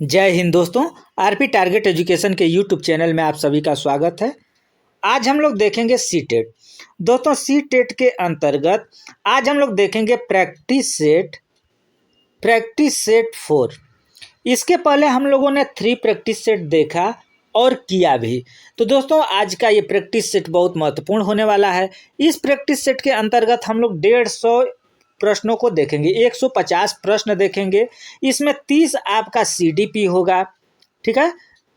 जय हिंद दोस्तों। RP target education के यूट्यूब चैनल में आप सभी का स्वागत है। आज हम लोग देखेंगे सी टेट। दोस्तों सी टेट के अंतर्गत आज हम लोग देखेंगे प्रैक्टिस सेट 4। इसके पहले हम लोगों ने 3 प्रैक्टिस सेट देखा और किया भी। तो दोस्तों आज का ये प्रैक्टिस सेट बहुत महत्वपूर्ण होने वाला है। इस प्रैक्टिस सेट के अंतर्गत हम लोग 150 प्रश्नों को देखेंगे, 150 प्रश्न देखेंगे। इसमें 30 आपका सीडीपी होगा, ठीक है,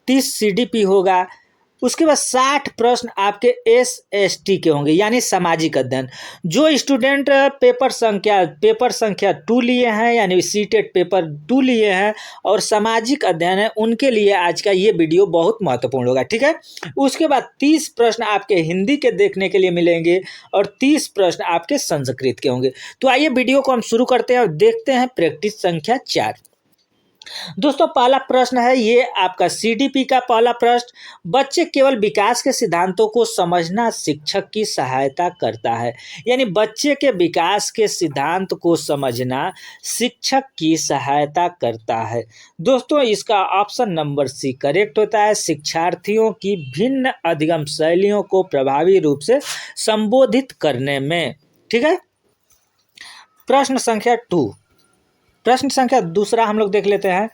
30 सीडीपी होगा। उसके बाद 60 प्रश्न आपके एसएसटी के होंगे, यानी सामाजिक अध्ययन। जो स्टूडेंट पेपर संख्या 2 लिए हैं, यानी सीटेट पेपर 2 लिए हैं और सामाजिक अध्ययन है, उनके लिए आज का ये वीडियो बहुत महत्वपूर्ण होगा, ठीक है। उसके बाद 30 प्रश्न आपके हिंदी के देखने के लिए मिलेंगे और 30 प्रश्न आपके संस्कृत के होंगे। तो आइए वीडियो को हम शुरू करते हैं और देखते हैं प्रैक्टिस संख्या 4। दोस्तों पहला प्रश्न है ये आपका सीडीपी का पहला प्रश्न। बच्चे केवल विकास के सिद्धांतों को समझना शिक्षक की सहायता करता है, यानी बच्चे के विकास के सिद्धांत को समझना शिक्षक की सहायता करता है। दोस्तों इसका ऑप्शन नंबर सी करेक्ट होता है। शिक्षार्थियों की भिन्न अधिगम शैलियों को प्रभावी रूप से संबोधित करने में, ठीक है। प्रश्न संख्या दूसरा हम लोग देख लेते हैं।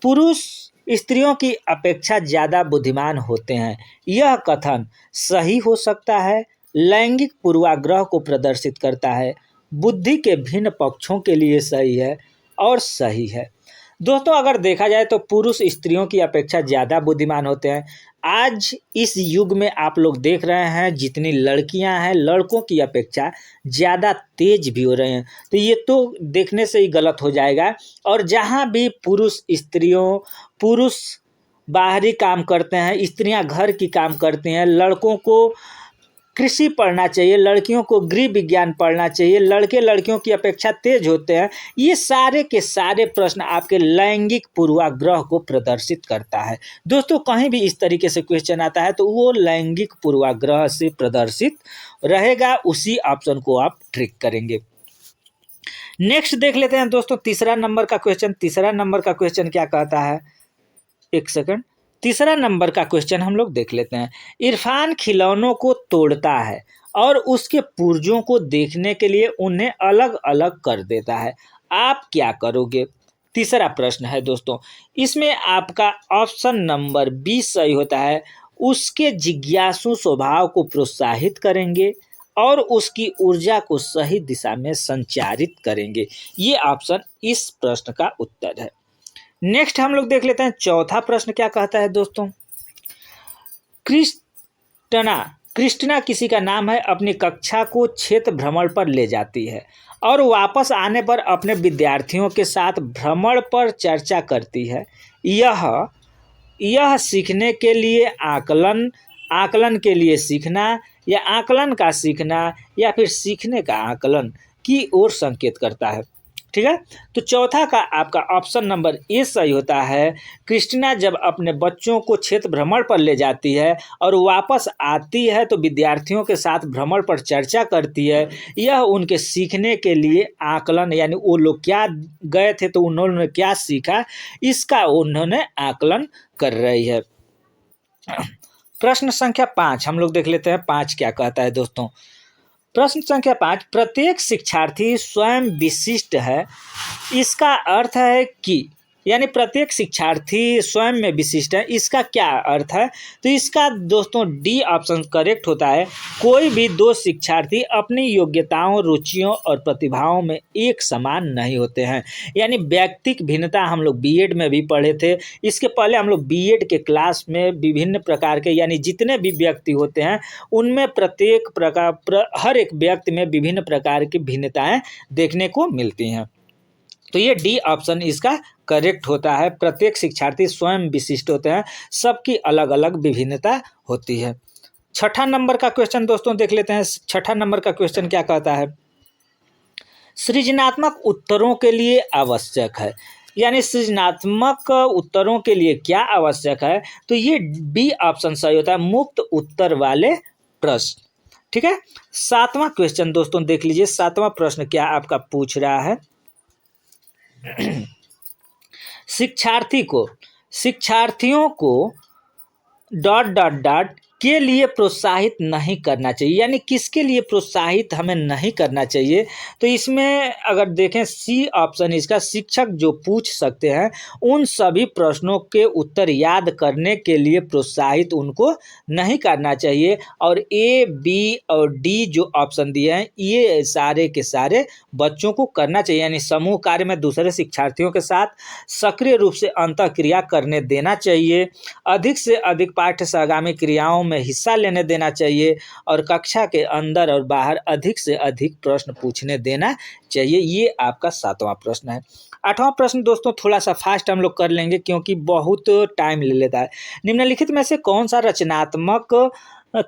पुरुष स्त्रियों की अपेक्षा ज़्यादा बुद्धिमान होते हैं, यह कथन सही हो सकता है, लैंगिक पूर्वाग्रह को प्रदर्शित करता है, बुद्धि के भिन्न पक्षों के लिए सही है और सही है। दोस्तों अगर देखा जाए तो पुरुष स्त्रियों की अपेक्षा ज़्यादा बुद्धिमान होते हैं। आज इस युग में आप लोग देख रहे हैं जितनी लड़कियां हैं लड़कों की अपेक्षा ज़्यादा तेज भी हो रहे हैं, तो ये तो देखने से ही गलत हो जाएगा। और जहां भी पुरुष बाहरी काम करते हैं, स्त्रियां घर की काम करती हैं, लड़कों को कृषि पढ़ना चाहिए, लड़कियों को गृह विज्ञान पढ़ना चाहिए, लड़के लड़कियों की अपेक्षा तेज होते हैं, ये सारे के सारे प्रश्न आपके लैंगिक पूर्वाग्रह को प्रदर्शित करता है। दोस्तों कहीं भी इस तरीके से क्वेश्चन आता है तो वो लैंगिक पूर्वाग्रह से प्रदर्शित रहेगा, उसी ऑप्शन को आप ट्रिक करेंगे। नेक्स्ट देख लेते हैं दोस्तों तीसरा नंबर का क्वेश्चन क्या कहता है। एक सेकंड, तीसरा नंबर का क्वेश्चन हम लोग देख लेते हैं। इरफान खिलौनों को तोड़ता है और उसके पुर्जों को देखने के लिए उन्हें अलग अलग कर देता है, आप क्या करोगे? तीसरा प्रश्न है दोस्तों, इसमें आपका ऑप्शन नंबर 20 सही होता है। उसके जिज्ञासु स्वभाव को प्रोत्साहित करेंगे और उसकी ऊर्जा को सही दिशा में संचारित करेंगे। ये ऑप्शन इस प्रश्न का उत्तर है। नेक्स्ट हम लोग देख लेते हैं चौथा प्रश्न क्या कहता है दोस्तों। क्रिस्टना किसी का नाम है, अपनी कक्षा को क्षेत्र भ्रमण पर ले जाती है और वापस आने पर अपने विद्यार्थियों के साथ भ्रमण पर चर्चा करती है। यह सीखने के लिए आकलन के लिए सीखना या आकलन का सीखना या फिर सीखने का आकलन की ओर संकेत करता है, ठीक है। तो चौथा का आपका ऑप्शन नंबर ए सही होता है। क्रिस्टिना जब अपने बच्चों को क्षेत्र भ्रमण पर ले जाती है और वापस आती है तो विद्यार्थियों के साथ भ्रमण पर चर्चा करती है, यह उनके सीखने के लिए आकलन, यानी वो लोग क्या गए थे तो उन्होंने क्या सीखा, इसका उन्होंने आकलन कर रही है। प्रश्न संख्या 5 हम लोग देख लेते हैं, 5 क्या कहता है दोस्तों। प्रश्न संख्या 5, प्रत्येक शिक्षार्थी स्वयं विशिष्ट है, इसका अर्थ है कि, यानी प्रत्येक शिक्षार्थी स्वयं में विशिष्ट है, इसका क्या अर्थ है? तो इसका दोस्तों डी ऑप्शन करेक्ट होता है। कोई भी 2 शिक्षार्थी अपनी योग्यताओं, रुचियों और प्रतिभाओं में एक समान नहीं होते हैं, यानी व्यक्तिक भिन्नता हम लोग बीएड में भी पढ़े थे। इसके पहले हम लोग बीएड के क्लास में विभिन्न प्रकार के, यानी जितने भी व्यक्ति होते हैं उनमें हर एक व्यक्ति में विभिन्न प्रकार की भिन्नताएं देखने को मिलती हैं। तो ये डी ऑप्शन इसका करेक्ट होता है। प्रत्येक शिक्षार्थी स्वयं विशिष्ट होते हैं, सबकी अलग अलग विभिन्नता होती है। छठा नंबर का क्वेश्चन दोस्तों देख लेते हैं। छठा नंबर का क्वेश्चन क्या कहता है। सृजनात्मक उत्तरों के लिए आवश्यक है, यानी सृजनात्मक उत्तरों के लिए क्या आवश्यक है, तो ये बी ऑप्शन सही होता है, मुक्त उत्तर वाले प्रश्न, ठीक है। 7वां क्वेश्चन दोस्तों देख लीजिए। 7वां प्रश्न क्या आपका पूछ रहा है। शिक्षार्थी को शिक्षार्थियों को डॉट डॉट डॉट के लिए प्रोत्साहित नहीं करना चाहिए, यानी किसके लिए प्रोत्साहित हमें नहीं करना चाहिए। तो इसमें अगर देखें सी ऑप्शन इसका, शिक्षक जो पूछ सकते हैं उन सभी प्रश्नों के उत्तर याद करने के लिए प्रोत्साहित उनको नहीं करना चाहिए। और ए बी और डी जो ऑप्शन दिए हैं ये सारे के सारे बच्चों को करना चाहिए, यानी समूह कार्य में दूसरे शिक्षार्थियों के साथ सक्रिय रूप से अंतःक्रिया करने देना चाहिए, अधिक से अधिक पाठ्य सहगामी क्रियाओं में हिस्सा लेने देना चाहिए और कक्षा के अंदर और बाहर अधिक से अधिक प्रश्न पूछने देना चाहिए। ये आपका 7वां प्रश्न है। 8वां प्रश्न दोस्तों थोड़ा सा फास्ट हम लोग कर लेंगे क्योंकि बहुत टाइम ले लेता है। निम्नलिखित में से कौन सा रचनात्मक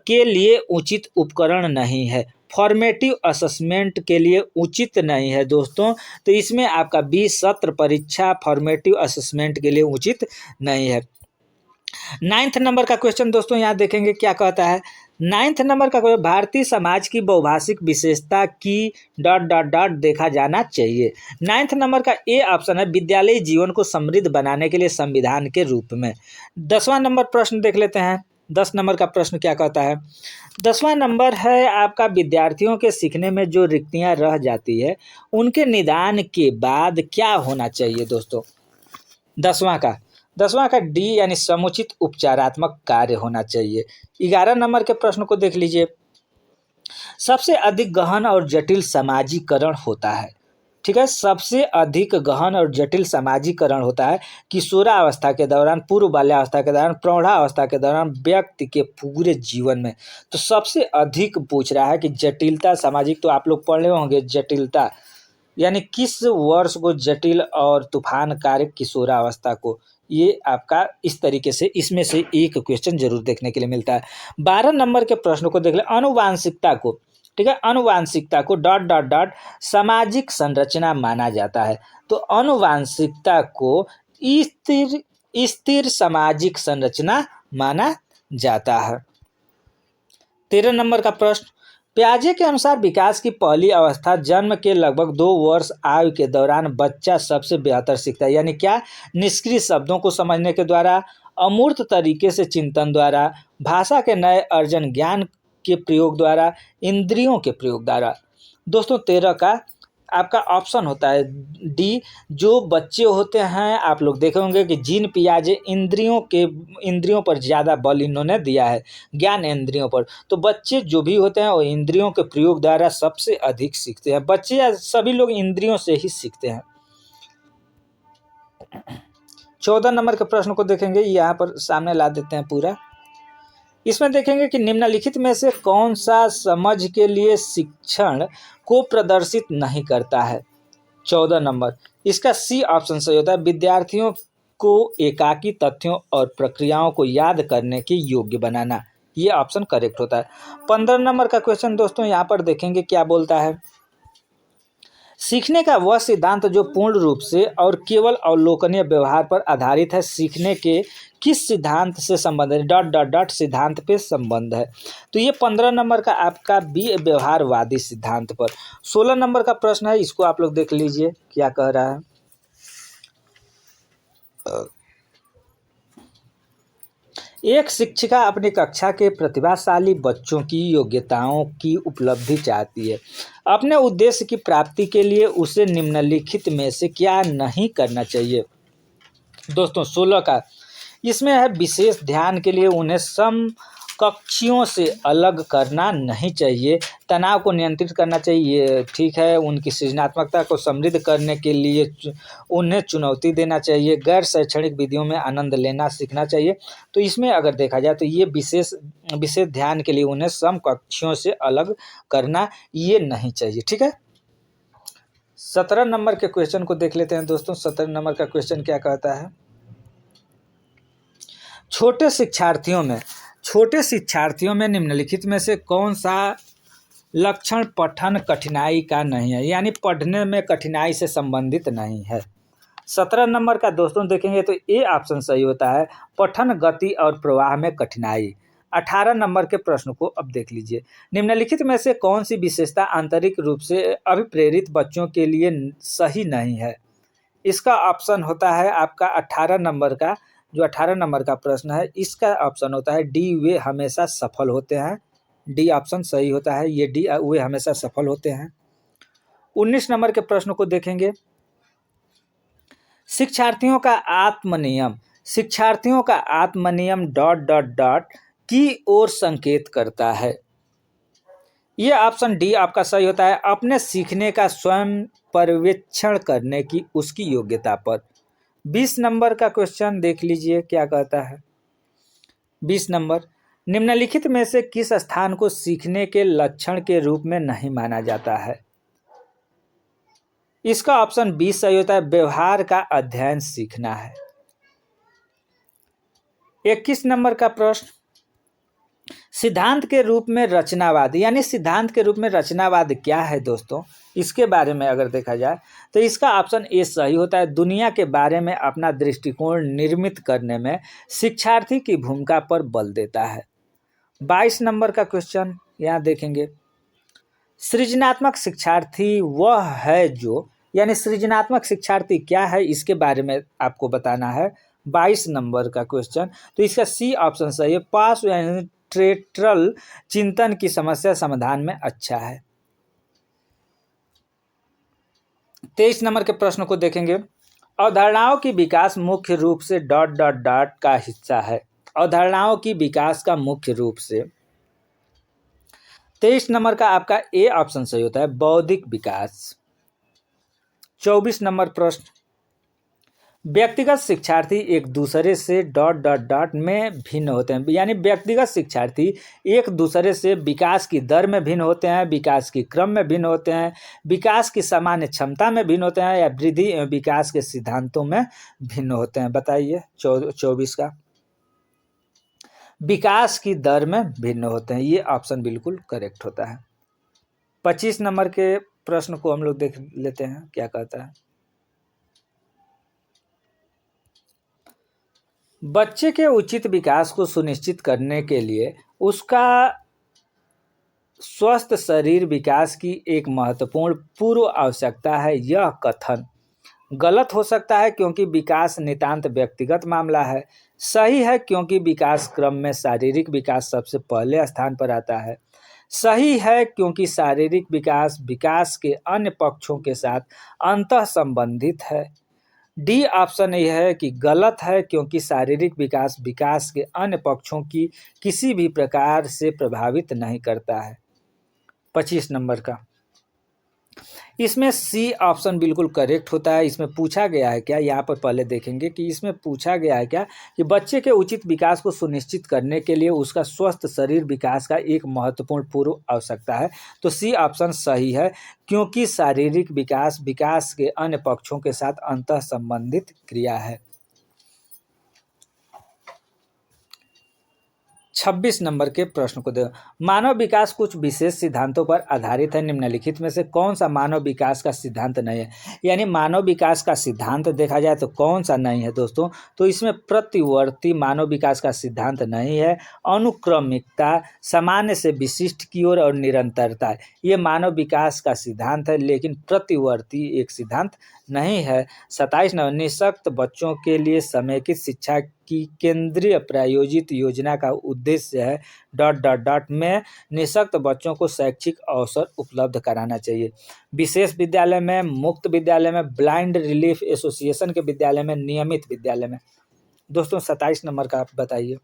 के लिए उचित उपकरण नहीं है? फॉर्मेटिव असेसमेंट के लिए उचित नहीं है दोस्तों, तो इसमें आपका 20 सत्र परीक्षा फॉर्मेटिव असेसमेंट के लिए उचित नहीं है। 9th नंबर का क्वेश्चन दोस्तों यहाँ देखेंगे क्या कहता है। 9th नंबर का क्वेश्चन, भारतीय समाज की बहुभाषिक विशेषता की डॉट डॉट डॉट देखा जाना चाहिए। 9th नंबर का ए ऑप्शन है, विद्यालयी जीवन को समृद्ध बनाने के लिए संविधान के रूप में। 10वां नंबर प्रश्न देख लेते हैं। 10 नंबर का प्रश्न क्या कहता है। 10वां नंबर है आपका, विद्यार्थियों के सीखने में जो रिक्तियां रह जाती है उनके निदान के बाद क्या होना चाहिए दोस्तों। 10वां का डी यानी समुचित उपचारात्मक कार्य होना चाहिए। 11 नंबर के प्रश्न को देख लीजिए। सबसे अधिक गहन और जटिल समाजीकरण होता है, ठीक है, सबसे अधिक गहन और जटिल समाजीकरण होता है किशोरावस्था के दौरान, पूर्व बाल्यावस्था के दौरान, प्रौढ़ावस्था के दौरान, व्यक्ति के पूरे जीवन में। तो सबसे अधिक पूछ रहा है कि जटिलता सामाजिक, तो आप लोग पढ़े होंगे जटिलता यानी किस वर्ष को जटिल और तूफानकारी किशोरावस्था को, ये आपका इस तरीके से इसमें से एक क्वेश्चन जरूर देखने के लिए मिलता है। 12 नंबर के प्रश्न को देख ले, अनुवांशिकता को, ठीक है, अनुवांशिकता को डॉट डॉट डॉट सामाजिक संरचना माना जाता है। तो अनुवांशिकता को स्थिर सामाजिक संरचना माना जाता है। 13 नंबर का प्रश्न, पियाजे के अनुसार विकास की पहली अवस्था जन्म के लगभग 2 वर्ष आयु के दौरान बच्चा सबसे बेहतर सीखता है, यानी क्या, निष्क्रिय शब्दों को समझने के द्वारा, अमूर्त तरीके से चिंतन द्वारा, भाषा के नए अर्जन, ज्ञान के प्रयोग द्वारा, इंद्रियों के प्रयोग द्वारा। दोस्तों 13 का आपका ऑप्शन होता है डी। जो बच्चे होते हैं आप लोग देखे होंगे कि जीन पियाजे इंद्रियों पर ज़्यादा बल इन्होंने दिया है, ज्ञान इंद्रियों पर। तो बच्चे जो भी होते हैं वो इंद्रियों के प्रयोग द्वारा सबसे अधिक सीखते हैं। बच्चे या सभी लोग इंद्रियों से ही सीखते हैं। 14 नंबर के प्रश्न को देखेंगे, यहाँ पर सामने ला देते हैं पूरा। इसमें देखेंगे कि निम्नलिखित में से कौन सा समझ के लिए शिक्षण को प्रदर्शित नहीं करता है। 14 नंबर इसका सी ऑप्शन सही होता है, विद्यार्थियों को एकाकी तथ्यों और प्रक्रियाओं को याद करने के योग्य बनाना, ये ऑप्शन करेक्ट होता है। 15 नंबर का क्वेश्चन दोस्तों यहाँ पर देखेंगे क्या बोलता है। सीखने का वह सिद्धांत जो पूर्ण रूप से और केवल अवलोकनीय व्यवहार पर आधारित है, सीखने के किस सिद्धांत से संबंधित डॉट डॉट डॉट सिद्धांत पे संबंध है। तो ये 15 नंबर का आपका बी व्यवहारवादी सिद्धांत पर। 16 नंबर का प्रश्न है, इसको आप लोग देख लीजिए क्या कह रहा है। एक शिक्षिका अपनी कक्षा के प्रतिभाशाली बच्चों की योग्यताओं की उपलब्धि चाहती है। अपने उद्देश्य की प्राप्ति के लिए उसे निम्नलिखित में से क्या नहीं करना चाहिए। दोस्तों 16 का इसमें है, विशेष ध्यान के लिए उन्हें समकक्षियों से अलग करना नहीं चाहिए, तनाव को नियंत्रित करना चाहिए, ठीक है, उनकी सृजनात्मकता को समृद्ध करने के लिए उन्हें चुनौती देना चाहिए, गैर शैक्षणिक विधियों में आनंद लेना सीखना चाहिए। तो इसमें अगर देखा जाए तो ये विशेष ध्यान के लिए उन्हें समकक्षियों से अलग करना ये नहीं चाहिए, ठीक है। 17 नंबर के क्वेश्चन को देख लेते हैं दोस्तों। 17 नंबर का क्वेश्चन क्या कहता है। छोटे शिक्षार्थियों में निम्नलिखित में से कौन सा लक्षण पठन कठिनाई का नहीं है, यानी पढ़ने में कठिनाई से संबंधित नहीं है। 17 नंबर का दोस्तों देखेंगे तो ए ऑप्शन सही होता है, पठन गति और प्रवाह में कठिनाई। 18 नंबर के प्रश्न को अब देख लीजिए, निम्नलिखित में से कौन सी विशेषता आंतरिक रूप से अभिप्रेरित बच्चों के लिए सही नहीं है। इसका ऑप्शन होता है आपका 18 नंबर का जो 18 नंबर का प्रश्न है इसका ऑप्शन होता है डी, वे हमेशा सफल होते हैं। डी ऑप्शन सही होता है, ये डी, वे हमेशा सफल होते हैं। 19 नंबर के प्रश्न को देखेंगे। शिक्षार्थियों का आत्मनियम, शिक्षार्थियों का आत्मनियम डॉट डॉट डॉट की ओर संकेत करता है। ये ऑप्शन डी आपका सही होता है, अपने सीखने का स्वयं पर्यवेक्षण करने की उसकी योग्यता पर। 20 नंबर का क्वेश्चन देख लीजिए क्या कहता है। 20 नंबर, निम्नलिखित में से किस स्थान को सीखने के लक्षण के रूप में नहीं माना जाता है। इसका ऑप्शन बी सही होता है, व्यवहार का अध्ययन सीखना है। 21 नंबर का प्रश्न, सिद्धांत के रूप में रचनावाद, यानी सिद्धांत के रूप में रचनावाद क्या है दोस्तों, इसके बारे में अगर देखा जाए तो इसका ऑप्शन ए सही होता है, दुनिया के बारे में अपना दृष्टिकोण निर्मित करने में शिक्षार्थी की भूमिका पर बल देता है। 22 नंबर का क्वेश्चन यहाँ देखेंगे। सृजनात्मक शिक्षार्थी वह है जो, यानी सृजनात्मक शिक्षार्थी क्या है इसके बारे में आपको बताना है। 22 नंबर का क्वेश्चन, तो इसका सी ऑप्शन सही है, पास यानी ट्रेटरल चिंतन की समस्या समाधान में अच्छा है। 23 नंबर के प्रश्न को देखेंगे। अवधारणाओं की विकास मुख्य रूप से डॉट डॉट डॉट का हिस्सा है। अवधारणाओं की विकास का मुख्य रूप से, 23 नंबर का आपका ए ऑप्शन सही होता है, बौद्धिक विकास। 24 नंबर प्रश्न, व्यक्तिगत शिक्षार्थी एक दूसरे से डॉट डॉट डॉट में भिन्न होते हैं, यानी व्यक्तिगत शिक्षार्थी एक दूसरे से विकास की दर में भिन्न होते हैं, विकास की क्रम में भिन्न होते हैं, विकास की सामान्य क्षमता में भिन्न होते हैं, या वृद्धि एवं विकास के सिद्धांतों में भिन्न होते हैं। बताइए 24 का, विकास की दर में भिन्न होते हैं, ये ऑप्शन बिल्कुल करेक्ट होता है। 25 नंबर के प्रश्न को हम लोग देख लेते हैं क्या कहता है। बच्चे के उचित विकास को सुनिश्चित करने के लिए उसका स्वस्थ शरीर विकास की एक महत्वपूर्ण पूर्व आवश्यकता है। यह कथन गलत हो सकता है क्योंकि विकास नितांत व्यक्तिगत मामला है। सही है क्योंकि विकास क्रम में शारीरिक विकास सबसे पहले स्थान पर आता है। सही है क्योंकि शारीरिक विकास विकास के अन्य पक्षों के साथ अंतः संबंधित है। डी ऑप्शन यह है कि गलत है क्योंकि शारीरिक विकास विकास के अन्य पक्षों की किसी भी प्रकार से प्रभावित नहीं करता है। 25 नंबर का, इसमें सी ऑप्शन बिल्कुल करेक्ट होता है। इसमें पूछा गया है क्या, यहाँ पर पहले देखेंगे कि इसमें पूछा गया है क्या कि बच्चे के उचित विकास को सुनिश्चित करने के लिए उसका स्वस्थ शरीर विकास का एक महत्वपूर्ण पूर्व आवश्यकता है। तो सी ऑप्शन सही है क्योंकि शारीरिक विकास विकास के अन्य पक्षों के साथ अंतः संबंधित क्रिया है। 26 नंबर के प्रश्न को देखो। मानव विकास कुछ विशेष सिद्धांतों पर आधारित है, निम्नलिखित में से कौन सा मानव विकास का सिद्धांत नहीं है। यानी मानव विकास का सिद्धांत देखा जाए तो कौन सा नहीं है दोस्तों, तो इसमें प्रतिवर्ती मानव विकास का सिद्धांत नहीं है, अनुक्रमिकता, सामान्य से विशिष्ट की ओर और निरंतरता, ये मानव विकास का सिद्धांत है, लेकिन प्रतिवर्ती एक सिद्धांत नहीं है। 27 नंबर, निःशक्त बच्चों के लिए समेकित शिक्षा की केंद्रीय प्रायोजित योजना का उद्देश्य है डॉट डॉट डॉट में निःशक्त बच्चों को शैक्षिक अवसर उपलब्ध कराना चाहिए। विशेष विद्यालय में, मुक्त विद्यालय में, ब्लाइंड रिलीफ एसोसिएशन के विद्यालय में, नियमित विद्यालय में। दोस्तों 27 नंबर का आप बताइए।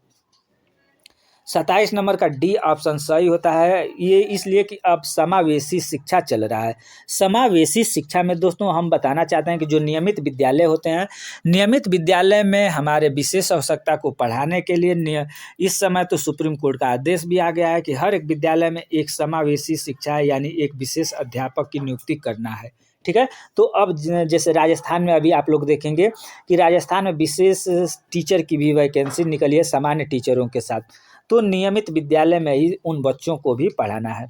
27 नंबर का डी ऑप्शन सही होता है, ये इसलिए कि अब समावेशी शिक्षा चल रहा है। समावेशी शिक्षा में दोस्तों हम बताना चाहते हैं कि जो नियमित विद्यालय होते हैं, नियमित विद्यालय में हमारे विशेष आवश्यकता को पढ़ाने के लिए इस समय तो सुप्रीम कोर्ट का आदेश भी आ गया है कि हर एक विद्यालय में एक समावेशी शिक्षा यानी एक विशेष अध्यापक की नियुक्ति करना है। ठीक है, तो अब जैसे राजस्थान में अभी आप लोग देखेंगे कि राजस्थान में विशेष टीचर की भी वैकेंसी निकली है सामान्य टीचरों के साथ, तो नियमित विद्यालय में ही उन बच्चों को भी पढ़ाना है।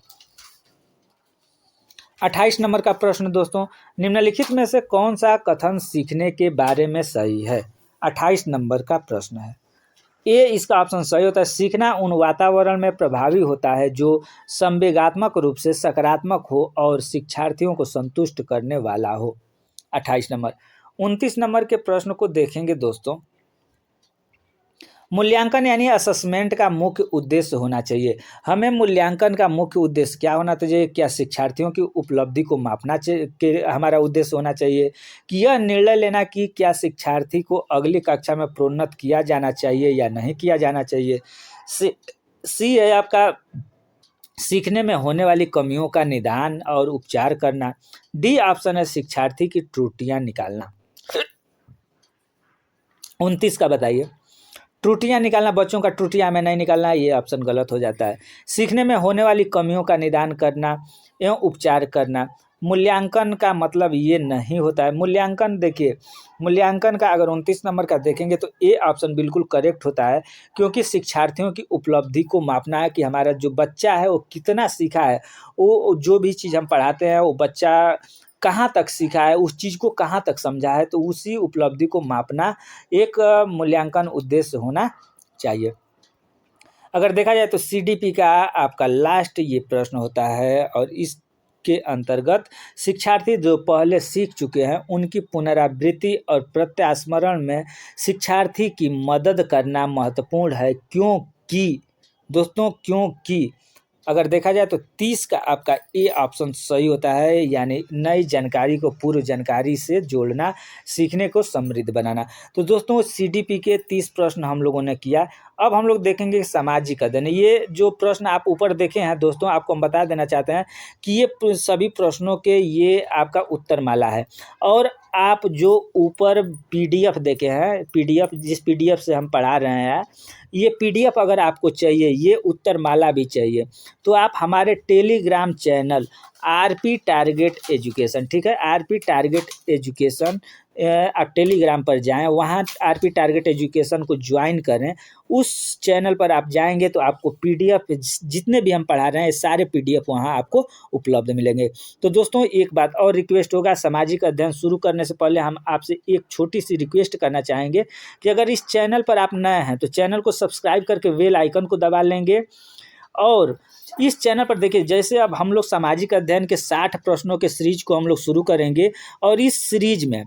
28 नंबर का प्रश्न दोस्तों, निम्नलिखित में से कौन सा कथन सीखने के बारे में सही है। 28 नंबर का प्रश्न है, ए इसका ऑप्शन सही होता है, सीखना उन वातावरण में प्रभावी होता है जो संवेगात्मक रूप से सकारात्मक हो और शिक्षार्थियों को संतुष्ट करने वाला हो। 28 नंबर। 29 नंबर के प्रश्न को देखेंगे दोस्तों। मूल्यांकन यानी असेसमेंट का मुख्य उद्देश्य होना चाहिए। हमें मूल्यांकन का मुख्य उद्देश्य क्या होना चाहिए? क्या शिक्षार्थियों की उपलब्धि को मापना के हमारा उद्देश्य होना चाहिए कि यह निर्णय लेना कि क्या शिक्षार्थी को अगली कक्षा में प्रोन्नत किया जाना चाहिए या नहीं किया जाना चाहिए। सी है आपका सीखने में होने वाली कमियों का निदान और उपचार करना। डी ऑप्शन है शिक्षार्थी की त्रुटियां निकालना। 29 का बताइए। त्रुटियां निकालना, बच्चों का त्रुटियां हमें नहीं निकालना, ये ऑप्शन गलत हो जाता है। सीखने में होने वाली कमियों का निदान करना एवं उपचार करना। मूल्यांकन का मतलब ये नहीं होता है। मूल्यांकन देखिए, मूल्यांकन का अगर 29 नंबर का देखेंगे तो ए ऑप्शन बिल्कुल करेक्ट होता है, क्योंकि शिक्षार्थियों की उपलब्धि को मापना है कि हमारा जो बच्चा है वो कितना सीखा है, वो जो भी चीज़ हम पढ़ाते हैं वो बच्चा कहाँ तक सीखा है, उस चीज़ को कहाँ तक समझा है, तो उसी उपलब्धि को मापना एक मूल्यांकन उद्देश्य होना चाहिए। अगर देखा जाए तो सीडीपी का आपका लास्ट ये प्रश्न होता है और इसके अंतर्गत शिक्षार्थी जो पहले सीख चुके हैं उनकी पुनरावृत्ति और प्रत्यास्मरण में शिक्षार्थी की मदद करना महत्वपूर्ण है। क्योंकि दोस्तों, क्योंकि अगर देखा जाए तो 30 का आपका ए ऑप्शन सही होता है, यानी नई जानकारी को पूर्व जानकारी से जोड़ना, सीखने को समृद्ध बनाना। तो दोस्तों सीडीपी के 30 प्रश्न हम लोगों ने किया। अब हम लोग देखेंगे सामाजिक अध्ययन। ये जो प्रश्न आप ऊपर देखे हैं दोस्तों, आपको हम बता देना चाहते हैं कि ये सभी प्रश्नों के ये आपका उत्तरमाला है। और आप जो ऊपर पीडीएफ देखे हैं, पीडीएफ जिस पीडीएफ से हम पढ़ा रहे हैं, ये पीडीएफ अगर आपको चाहिए, ये उत्तरमाला भी चाहिए, तो आप हमारे Telegram channel RP target education, ठीक है, आरपी टारगेट एजुकेशन, आप टेलीग्राम पर जाएं, वहाँ आरपी टारगेट एजुकेशन को ज्वाइन करें। उस चैनल पर आप जाएंगे तो आपको पीडीएफ जितने भी हम पढ़ा रहे हैं सारे पीडीएफ वहाँ आपको उपलब्ध मिलेंगे। तो दोस्तों एक बात और रिक्वेस्ट होगा, सामाजिक अध्ययन शुरू करने से पहले हम आपसे एक छोटी सी रिक्वेस्ट करना चाहेंगे कि अगर इस चैनल पर आप नए हैं तो चैनल को सब्सक्राइब करके बेल आइकन को दबा लेंगे। और इस चैनल पर देखिए, जैसे अब हम लोग सामाजिक अध्ययन के 60 प्रश्नों के सीरीज को हम लोग शुरू करेंगे और इस सीरीज में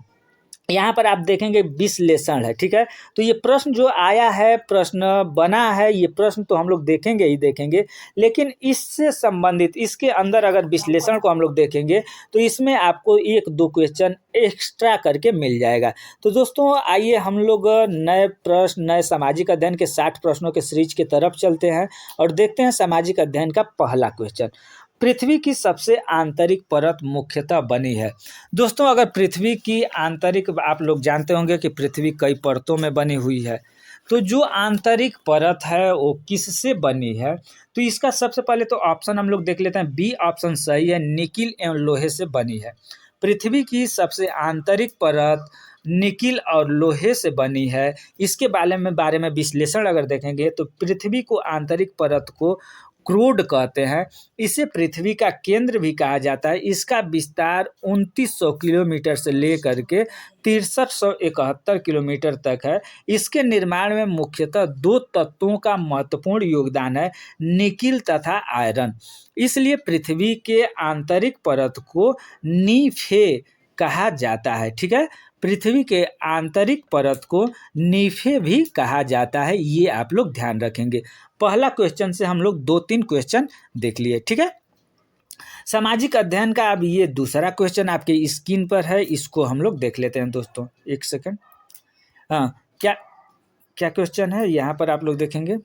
यहाँ पर आप देखेंगे विश्लेषण है, ठीक है। तो ये प्रश्न जो आया है, प्रश्न बना है, ये प्रश्न तो हम लोग देखेंगे ही देखेंगे, लेकिन इससे संबंधित इसके अंदर अगर विश्लेषण को हम लोग देखेंगे तो इसमें आपको 1-2 क्वेश्चन एक्स्ट्रा करके मिल जाएगा। तो दोस्तों आइए हम लोग नए प्रश्न, नए सामाजिक अध्ययन के 60 प्रश्नों के सीरीज की तरफ चलते हैं और देखते हैं सामाजिक अध्ययन का पहला क्वेश्चन। पृथ्वी की सबसे आंतरिक परत मुख्यतः बनी है। दोस्तों अगर पृथ्वी की आंतरिक, आप लोग जानते होंगे कि पृथ्वी कई परतों में बनी हुई है, तो जो आंतरिक परत है वो किससे बनी है? तो इसका सबसे पहले तो ऑप्शन हम लोग देख लेते हैं। बी ऑप्शन सही है, निकिल एवं लोहे से बनी है। पृथ्वी की सबसे आंतरिक परत निकिल और लोहे से बनी है। इसके बारे में विश्लेषण अगर देखेंगे तो पृथ्वी को आंतरिक परत को क्रूड कहते हैं। इसे पृथ्वी का केंद्र भी कहा जाता है। इसका विस्तार 2900 किलोमीटर से लेकर के 6371 किलोमीटर तक है। इसके निर्माण में मुख्यतः 2 तत्वों का महत्वपूर्ण योगदान है, निकिल तथा आयरन। इसलिए पृथ्वी के आंतरिक परत को नीफे कहा जाता है, ठीक है। पृथ्वी के आंतरिक परत को नीफे भी कहा जाता है, ये आप लोग ध्यान रखेंगे। पहला क्वेश्चन से हम लोग 2-3 क्वेश्चन देख लिए, ठीक है। सामाजिक अध्ययन का अब ये दूसरा क्वेश्चन आपके स्क्रीन पर है, इसको हम लोग देख लेते हैं दोस्तों, एक सेकंड। हाँ, क्या क्वेश्चन है यहाँ पर आप लोग देखेंगे।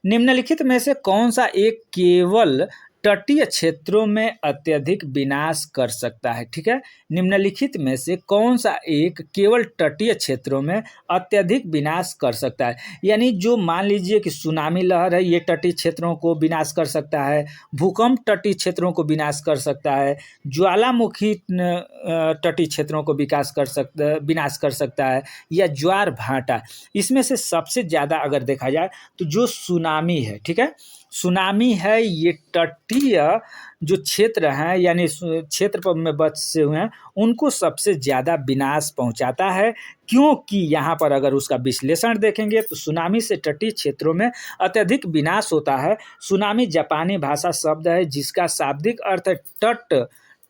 निम्नलिखित में से कौन सा एक केवल तटीय क्षेत्रों में अत्यधिक विनाश कर सकता है, ठीक है। निम्नलिखित में से कौन सा एक केवल तटीय क्षेत्रों में अत्यधिक विनाश कर सकता है? यानी जो मान लीजिए कि सुनामी लहर है, ये तटीय क्षेत्रों को विनाश कर सकता है, भूकंप तटीय क्षेत्रों को विनाश कर सकता है, ज्वालामुखी तटीय क्षेत्रों को विनाश कर सकता है, या ज्वार भाटा। इसमें से सबसे ज़्यादा अगर देखा जाए तो जो सुनामी है, ठीक है, सुनामी है, ये तटीय जो क्षेत्र हैं यानी क्षेत्र पर में बसे हुए हैं उनको सबसे ज़्यादा विनाश पहुंचाता है। क्योंकि यहाँ पर अगर उसका विश्लेषण देखेंगे तो सुनामी से तटीय क्षेत्रों में अत्यधिक विनाश होता है। सुनामी जापानी भाषा शब्द है जिसका शाब्दिक अर्थ है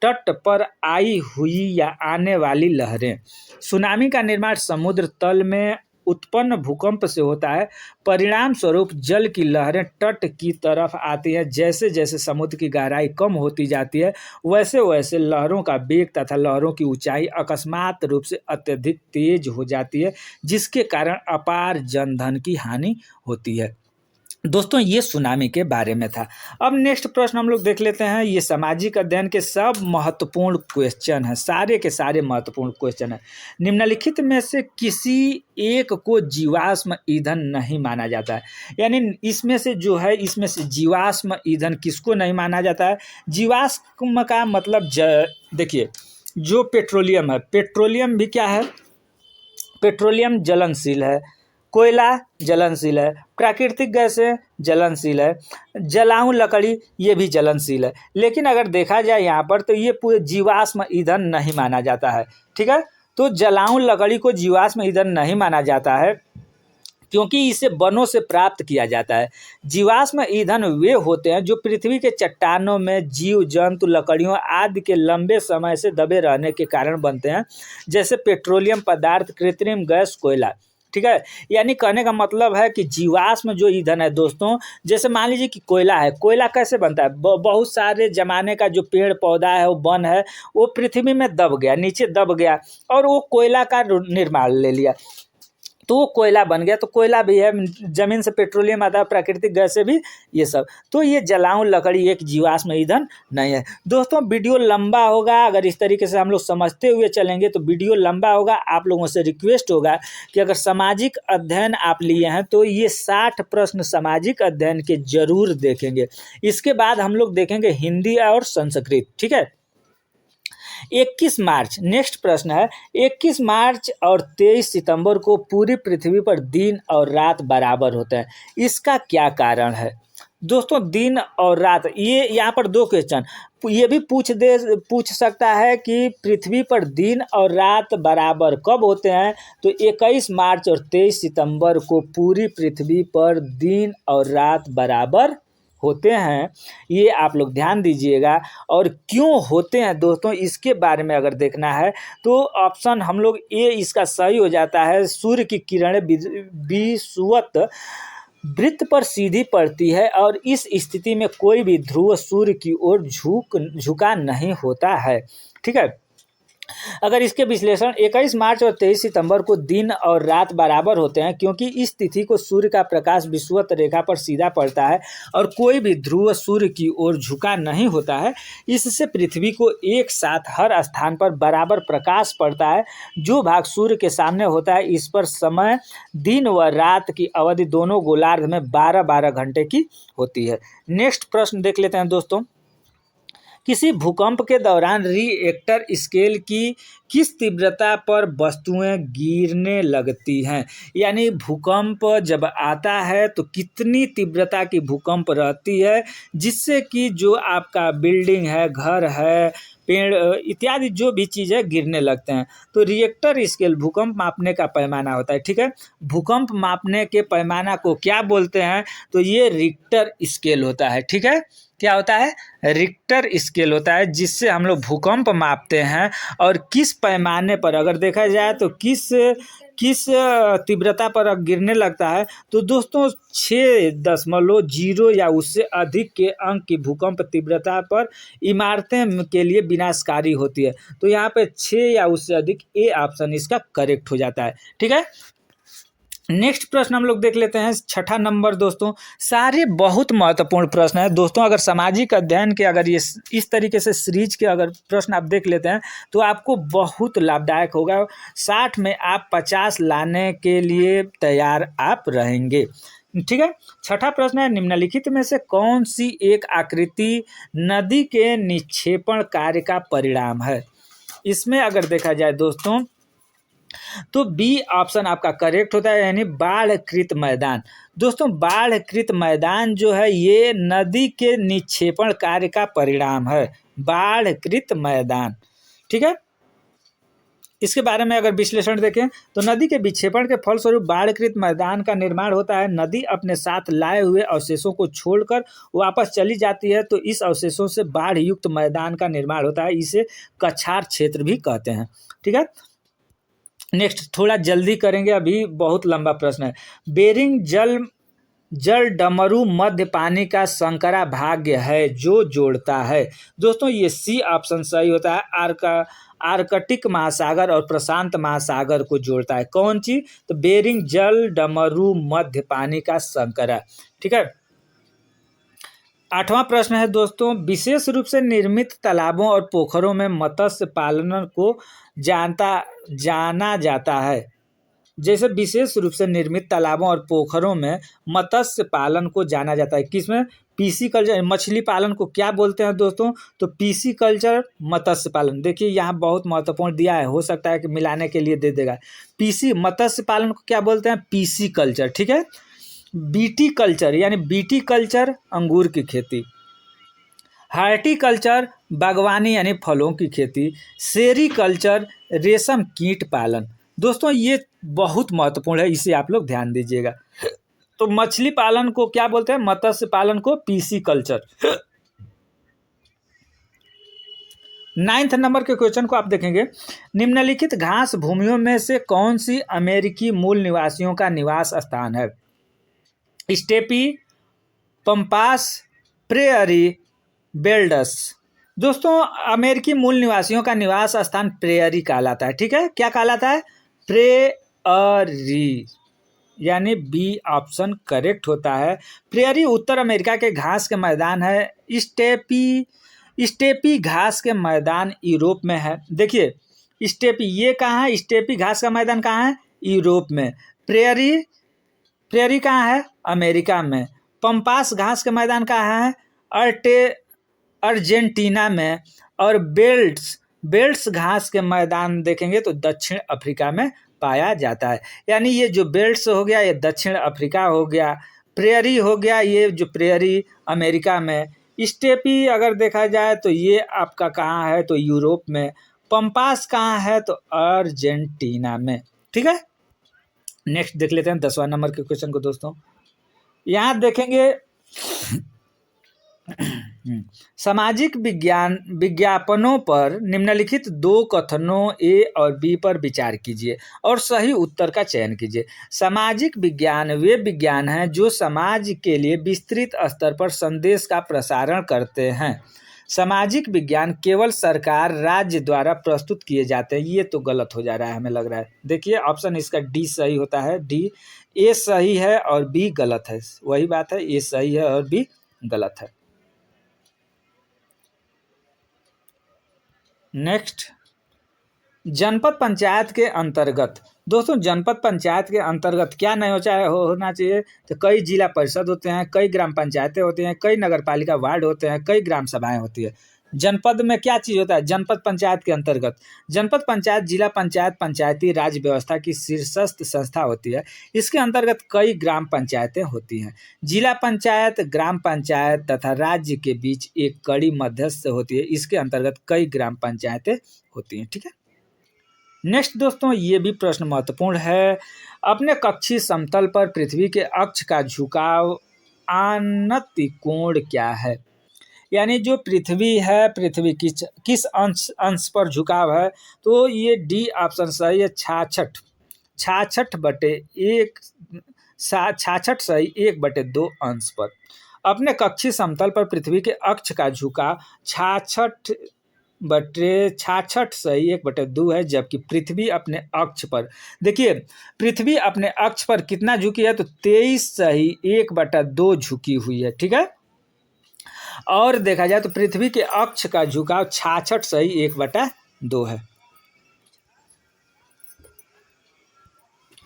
तट पर आई हुई या आने वाली लहरें। सुनामी का निर्माण समुद्र तल में उत्पन्न भूकंप से होता है। परिणाम स्वरूप जल की लहरें तट की तरफ आती हैं। जैसे जैसे समुद्र की गहराई कम होती जाती है वैसे वैसे लहरों का वेग तथा लहरों की ऊंचाई अकस्मात रूप से अत्यधिक तेज हो जाती है, जिसके कारण अपार जनधन की हानि होती है। दोस्तों ये सुनामी के बारे में था। अब नेक्स्ट प्रश्न हम लोग देख लेते हैं। ये सामाजिक अध्ययन के सब महत्वपूर्ण क्वेश्चन हैं, सारे के सारे महत्वपूर्ण क्वेश्चन हैं। निम्नलिखित में से किसी एक को जीवाश्म ईंधन नहीं माना जाता है। यानी इसमें से जो है, इसमें से जीवाश्म ईंधन किसको नहीं माना जाता है? जीवाश्म का मतलब देखिए, जो पेट्रोलियम है, पेट्रोलियम भी क्या है? पेट्रोलियम जलनशील है, कोयला जलनशील है, प्राकृतिक गैसें जलनशील है, जलाऊं लकड़ी ये भी जलनशील है। लेकिन अगर देखा जाए यहाँ पर तो ये पूरे जीवाश्म ईंधन नहीं माना जाता है। ठीक है, तो जलाऊं लकड़ी को जीवाश्म ईंधन नहीं माना जाता है क्योंकि इसे वनों से प्राप्त किया जाता है। जीवाश्म ईंधन वे होते हैं जो पृथ्वी के चट्टानों में जीव जंतु, लकड़ियों आदि के लंबे समय से दबे रहने के कारण बनते हैं, जैसे पेट्रोलियम पदार्थ, कृत्रिम गैस, कोयला। ठीक है, यानी कहने का मतलब है कि जीवाश्म जो ईंधन है दोस्तों, जैसे मान लीजिए कि कोयला है, कोयला कैसे बनता है? बहुत सारे जमाने का जो पेड़ पौधा है, वो वन है, वो पृथ्वी में दब गया, नीचे दब गया और वो कोयला का निर्माण ले लिया, तो वो कोयला बन गया। तो कोयला भी है, जमीन से पेट्रोलियम आता है, प्राकृतिक गैस से भी, ये सब। तो ये जलाऊं लकड़ी एक जीवाश्म ईंधन नहीं है। दोस्तों वीडियो लंबा होगा, अगर इस तरीके से हम लोग समझते हुए चलेंगे तो वीडियो लंबा होगा। आप लोगों से रिक्वेस्ट होगा कि अगर सामाजिक अध्ययन आप लिए हैं तो ये 60 प्रश्न सामाजिक अध्ययन के जरूर देखेंगे। इसके बाद हम लोग देखेंगे हिंदी और संस्कृत। ठीक है, 21 मार्च, नेक्स्ट प्रश्न है, 21 मार्च और 23 सितंबर को पूरी पृथ्वी पर दिन और रात बराबर होते हैं। इसका क्या कारण है? दोस्तों दिन और रात, ये यहाँ पर दो क्वेश्चन ये भी पूछ सकता है कि पृथ्वी पर दिन और रात बराबर कब होते हैं? तो 21 मार्च और 23 सितंबर को पूरी पृथ्वी पर दिन और रात बराबर होते हैं। ये आप लोग ध्यान दीजिएगा। और क्यों होते हैं दोस्तों, इसके बारे में अगर देखना है तो ऑप्शन हम लोग ए इसका सही हो जाता है। सूर्य की किरणें विषुवत वृत्त पर सीधी पड़ती है और इस स्थिति में कोई भी ध्रुव सूर्य की ओर झुका नहीं होता है। ठीक है, अगर इसके विश्लेषण 21 मार्च और 23 सितंबर को दिन और रात बराबर होते हैं क्योंकि इस तिथि को सूर्य का प्रकाश विषुवत रेखा पर सीधा पड़ता है और कोई भी ध्रुव सूर्य की ओर झुका नहीं होता है। इससे पृथ्वी को एक साथ हर स्थान पर बराबर प्रकाश पड़ता है। जो भाग सूर्य के सामने होता है इस पर समय दिन व रात की अवधि दोनों गोलार्ध में 12-12 घंटे की होती है। नेक्स्ट प्रश्न देख लेते हैं दोस्तों। किसी भूकंप के दौरान रिएक्टर स्केल की किस तीव्रता पर वस्तुएं गिरने लगती हैं? यानी भूकंप जब आता है तो कितनी तीव्रता की भूकंप रहती है जिससे कि जो आपका बिल्डिंग है, घर है, पेड़ इत्यादि जो भी चीज़ है गिरने लगते हैं। तो रिएक्टर स्केल भूकंप मापने का पैमाना होता है। ठीक है, भूकंप मापने के पैमाना को क्या बोलते हैं? तो ये रिक्टर स्केल होता है। ठीक है, क्या होता है? रिक्टर स्केल होता है जिससे हम लोग भूकंप मापते हैं। और किस पैमाने पर अगर देखा जाए तो किस तीव्रता पर गिरने लगता है? तो दोस्तों 6.0 या उससे अधिक के अंक की भूकंप तीव्रता पर इमारतें के लिए विनाशकारी होती है। तो यहाँ पे 6 या उससे अधिक, ए ऑप्शन इसका करेक्ट हो जाता है। ठीक है, नेक्स्ट प्रश्न हम लोग देख लेते हैं 6ठा नंबर। दोस्तों सारे बहुत महत्वपूर्ण प्रश्न है दोस्तों। अगर सामाजिक अध्ययन के अगर ये इस तरीके से सीरीज के अगर प्रश्न आप देख लेते हैं तो आपको बहुत लाभदायक होगा। 60 में आप 50 लाने के लिए तैयार आप रहेंगे। ठीक है, 6ठा प्रश्न है, निम्नलिखित में से कौन सी एक आकृति नदी के निक्षेपण कार्य का परिणाम है? इसमें अगर देखा जाए दोस्तों तो बी ऑप्शन आपका करेक्ट होता है, यानी बाढ़कृत मैदान। दोस्तों बाढ़कृत मैदान जो है ये नदी के निक्षेपण कार्य का परिणाम है, बाढ़कृत मैदान। ठीक है, इसके बारे में अगर विश्लेषण देखें तो नदी के विक्षेपण के फलस्वरूप बाढ़कृत मैदान का निर्माण होता है। नदी अपने साथ लाए हुए अवशेषों को छोड़कर वापस चली जाती है तो इस अवशेषों से बाढ़ युक्त मैदान का निर्माण होता है। इसे कछार क्षेत्र भी कहते हैं। ठीक है, नेक्स्ट थोड़ा जल्दी करेंगे, अभी बहुत लंबा प्रश्न है। बेरिंग जल जल डमरू मध्य पानी का संकरा भाग्य है जो जोड़ता है। दोस्तों ये सी ऑप्शन सही होता है। आर्कटिक महासागर और प्रशांत महासागर को जोड़ता है। कौन चीज? तो बेरिंग जल डमरू मध्य पानी का संकरा। ठीक है। 8वां प्रश्न है दोस्तों, विशेष रूप से निर्मित तालाबों और पोखरों में मत्स्य पालन को जाना जाता है। जैसे विशेष रूप से निर्मित तालाबों और पोखरों में मत्स्य पालन को जाना जाता है। किसमें? PC culture. मछली पालन को क्या बोलते हैं दोस्तों? तो पीसी कल्चर मत्स्य पालन। देखिए यहाँ बहुत महत्वपूर्ण दिया है, हो सकता है कि मिलाने के लिए दे देगा। पीसी मत्स्य पालन को क्या बोलते हैं? PC culture. ठीक है। बीटी कल्चर यानी बीटी कल्चर अंगूर की खेती। हार्टिकल्चर बागवानी यानी फलों की खेती। सेरीकल्चर रेशम कीट पालन। दोस्तों ये बहुत महत्वपूर्ण है, इसे आप लोग ध्यान दीजिएगा। तो मछली पालन को क्या बोलते हैं? मत्स्य पालन को पीसी कल्चर। 9th नंबर के क्वेश्चन को आप देखेंगे, निम्नलिखित घास भूमियों में से कौन सी अमेरिकी मूल निवासियों का निवास स्थान है? Steppe, pampas, prairie, velds. दोस्तों अमेरिकी मूल निवासियों का निवास स्थान प्रेयरी कहलाता है। ठीक है। क्या कहलाता है? प्रेयरी, यानी बी ऑप्शन करेक्ट होता है। प्रेयरी उत्तर अमेरिका के घास के मैदान है। स्टेपी घास के मैदान यूरोप में है। देखिए स्टेपी ये कहाँ है? स्टेपी घास का मैदान कहाँ है? यूरोप में। प्रेयरी कहाँ है? अमेरिका में। पंपास घास के मैदान कहाँ है? अर्जेंटीना में। और बेल्ट्स घास के मैदान देखेंगे तो दक्षिण अफ्रीका में पाया जाता है। यानी ये जो बेल्ट्स हो गया ये दक्षिण अफ्रीका हो गया, प्रेयरी हो गया ये जो प्रेयरी अमेरिका में, स्टेपी अगर देखा जाए तो ये आपका कहाँ है? तो यूरोप में। पंपास कहाँ है? तो अर्जेंटीना में। ठीक है। नेक्स्ट देख लेते हैं 10वां नंबर के क्वेश्चन को दोस्तों। यहाँ देखेंगे सामाजिक विज्ञापनों पर निम्नलिखित 2 कथनों ए और बी पर विचार कीजिए और सही उत्तर का चयन कीजिए। सामाजिक विज्ञान वे विज्ञान हैं जो समाज के लिए विस्तृत स्तर पर संदेश का प्रसारण करते हैं। सामाजिक विज्ञान केवल सरकार राज्य द्वारा प्रस्तुत किए जाते हैं। ये तो गलत हो जा रहा है, हमें लग रहा है। देखिए ऑप्शन इसका डी सही होता है। डी, ए सही है और बी गलत है। वही बात है, ए सही है और बी गलत है। नेक्स्ट, जनपद पंचायत के अंतर्गत। दोस्तों जनपद पंचायत के अंतर्गत क्या नहीं होना चाहिए? तो कई जिला परिषद होते हैं, कई ग्राम पंचायतें होती हैं, कई नगर पालिका वार्ड होते हैं, कई ग्राम सभाएं होती है। जनपद में क्या चीज़ होता है? जनपद पंचायत के अंतर्गत जनपद पंचायत जिला पंचायत पंचायती राज व्यवस्था की शीर्षस्थ संस्था होती है। इसके अंतर्गत कई ग्राम पंचायतें होती हैं। जिला पंचायत ग्राम पंचायत तथा राज्य के बीच एक कड़ी मध्यस्थ होती है। इसके अंतर्गत कई ग्राम पंचायतें होती हैं। ठीक है। नेक्स्ट दोस्तों ये भी प्रश्न महत्वपूर्ण है। अपने कक्षीय समतल पर पृथ्वी के अक्ष का झुकाव आनति कोण क्या है? यानी जो पृथ्वी है, पृथ्वी किस अंश पर झुकाव है? तो ये डी ऑप्शन सही है। 66 सही 1/2 अंश पर। अपने कक्षीय समतल पर पृथ्वी के अक्ष का झुकाव 66 सही 1/2 है। जबकि पृथ्वी अपने अक्ष पर, देखिए पृथ्वी अपने अक्ष पर कितना झुकी है? तो 23 सही 1/2 झुकी हुई है। ठीक है। और देखा जाए तो पृथ्वी के अक्ष का झुकाव 66 सही 1/2 है।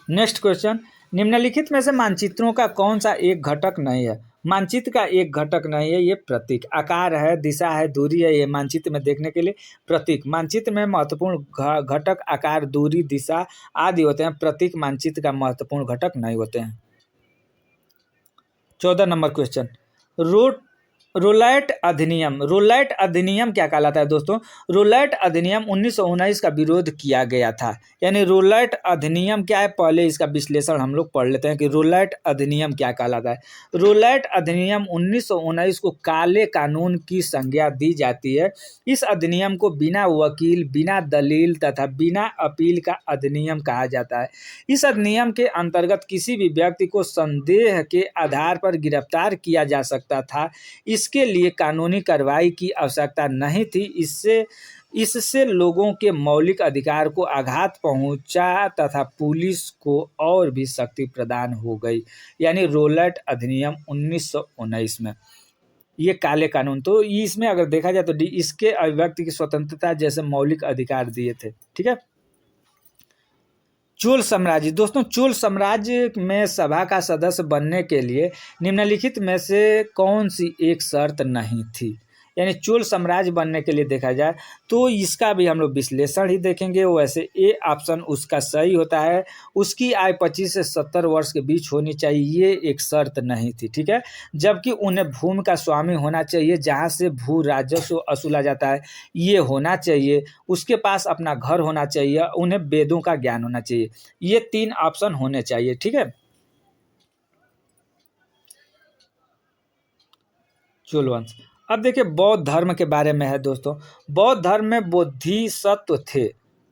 नेक्स्ट क्वेश्चन, निम्नलिखित में से मानचित्रों का कौन सा एक घटक नहीं है? मानचित्र का एक घटक नहीं है, ये प्रतीक। आकार है, दिशा है, दूरी है, ये मानचित्र में देखने के लिए प्रतीक। मानचित्र में महत्वपूर्ण घटक आकार, दूरी, दिशा आदि होते हैं। प्रतीक मानचित्र का महत्वपूर्ण घटक नहीं होते हैं। 14 नंबर क्वेश्चन, रोलैट अधिनियम क्या कहलाता है दोस्तों? रोलैट अधिनियम 1919 का विरोध किया गया था। यानी रोलैट अधिनियम क्या है, पहले इसका विश्लेषण हम लोग पढ़ लेते हैं कि रोलैट अधिनियम क्या कहलाता है। रोलैट अधिनियम 1919 को काले कानून की संज्ञा दी जाती है। इस अधिनियम को बिना वकील, बिना दलील तथा बिना अपील का अधिनियम कहा जाता है। इस अधिनियम के अंतर्गत किसी भी व्यक्ति को संदेह के आधार पर गिरफ्तार किया जा सकता था। इसके लिए कानूनी कार्रवाई की आवश्यकता नहीं थी। इससे लोगों के मौलिक अधिकार को आघात पहुंचा तथा पुलिस को और भी शक्ति प्रदान हो गई। यानी रोलैट अधिनियम 1919 में ये काले कानून, तो इसमें अगर देखा जाए तो इसके अभिव्यक्ति की स्वतंत्रता जैसे मौलिक अधिकार दिए थे। ठीक है। चोल साम्राज्य, दोस्तों चोल साम्राज्य में सभा का सदस्य बनने के लिए निम्नलिखित में से कौन सी एक शर्त नहीं थी? यानी चोल साम्राज्य बनने के लिए देखा जाए तो इसका भी हम लोग विश्लेषण ही देखेंगे। वैसे ए ऑप्शन उसका सही होता है। उसकी आय 25 से 70 वर्ष के बीच होनी चाहिए, ये एक शर्त नहीं थी। ठीक है। जबकि उन्हें भूमि का स्वामी होना चाहिए जहाँ से भू राजस्व वसूला जाता है, ये होना चाहिए। उसके पास अपना घर होना चाहिए, उन्हें वेदों का ज्ञान होना चाहिए। ये 3 ऑप्शन होने चाहिए। ठीक है। चोल वंश। अब देखिए बौद्ध धर्म के बारे में है दोस्तों। बौद्ध धर्म में बोधिसत्व थे।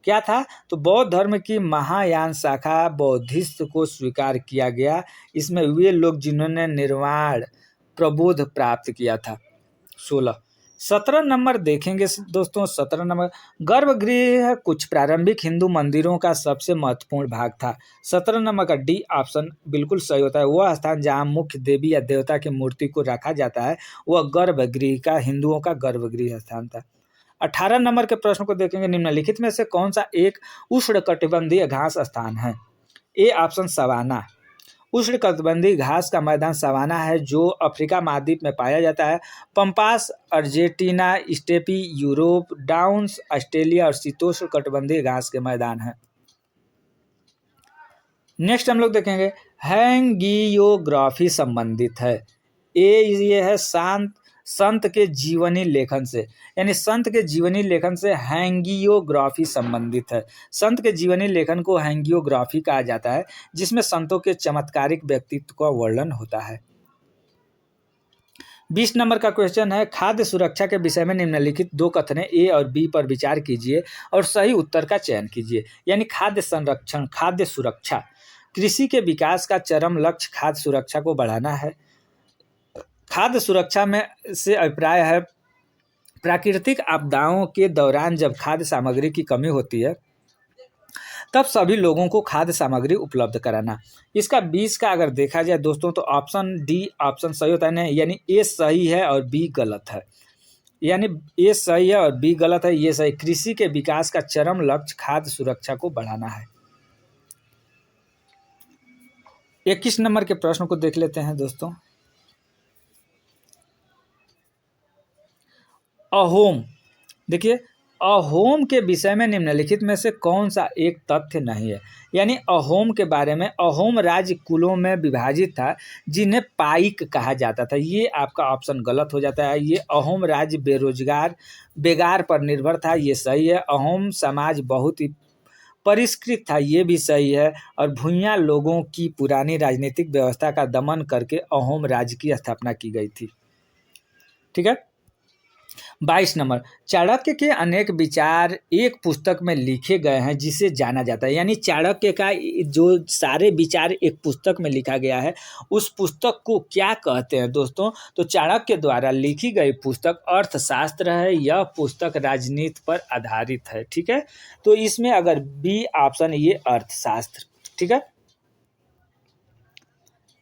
क्या था? तो बौद्ध धर्म की महायान शाखा बौद्धिस्ट को स्वीकार किया गया। इसमें वे लोग जिन्होंने निर्वाण प्रबोध प्राप्त किया था। 16। 17 नंबर देखेंगे दोस्तों। 17 नंबर, गर्भगृह कुछ प्रारंभिक हिंदू मंदिरों का सबसे महत्वपूर्ण भाग था। 17 नंबर का डी ऑप्शन बिल्कुल सही होता है। वह स्थान जहाँ मुख्य देवी या देवता की मूर्ति को रखा जाता है वह गर्भगृह का, हिंदुओं का गर्भगृह स्थान था। 18 नंबर के प्रश्न को देखेंगे। निम्नलिखित में से कौन सा एक उष्णकटिबंधीय घास स्थान है? A option savanna. उष्णकटिबंधीय घास का मैदान सवाना है जो अफ्रीका महाद्वीप में पाया जाता है। Pampas Argentina, steppe Europe, downs Australia और शीतोष्ण कटिबंधीय घास के मैदान हैं। नेक्स्ट हम लोग देखेंगे हैंगियोग्राफी संबंधित है। ये है संत के जीवनी लेखन से, यानी संत के जीवनी लेखन से हैंगियोग्राफी संबंधित है। संत के जीवनी लेखन को हैंगियोग्राफी कहा जाता है जिसमें संतों के चमत्कारिक व्यक्तित्व का वर्णन होता है। 20 नंबर का क्वेश्चन है खाद्य सुरक्षा के विषय में निम्नलिखित 2 कथनों ए और बी पर विचार कीजिए और सही उत्तर का चयन कीजिए। यानी खाद्य संरक्षण, खाद्य सुरक्षा। कृषि के विकास का चरम लक्ष्य खाद्य सुरक्षा को बढ़ाना है। खाद्य सुरक्षा में से अभिप्राय है प्राकृतिक आपदाओं के दौरान जब खाद्य सामग्री की कमी होती है तब सभी लोगों को खाद्य सामग्री उपलब्ध कराना। इसका 20 का अगर देखा जाए दोस्तों तो ऑप्शन डी ऑप्शन सही होता है। यानी ए सही है और बी गलत है। यानी ए सही है और बी गलत है, ये सही। कृषि के विकास का चरम लक्ष्य खाद्य सुरक्षा को बढ़ाना है। 21 नंबर के प्रश्न को देख लेते हैं दोस्तों। अहोम, देखिए अहोम के विषय में निम्नलिखित में से कौन सा एक तथ्य नहीं है? यानी अहोम के बारे में, अहोम राज्य कुलों में विभाजित था जिन्हें पाइक कहा जाता था। ये आपका ऑप्शन गलत हो जाता है। ये अहोम राज्य बेगार पर निर्भर था, ये सही है। अहोम समाज बहुत ही परिष्कृत था, ये भी सही है। और भूइयां लोगों की पुरानी राजनीतिक व्यवस्था का दमन करके अहोम राज्य की स्थापना की गई थी। ठीक है। 22 नंबर, चाणक्य के अनेक विचार एक पुस्तक में लिखे गए हैं जिसे जाना जाता है। यानी चाणक्य का जो सारे विचार एक पुस्तक में लिखा गया है उस पुस्तक को क्या कहते हैं दोस्तों? तो चाणक्य द्वारा लिखी गई पुस्तक अर्थशास्त्र है। यह पुस्तक राजनीति पर आधारित है। ठीक है। तो इसमें अगर बी ऑप्शन ये अर्थशास्त्र। ठीक है।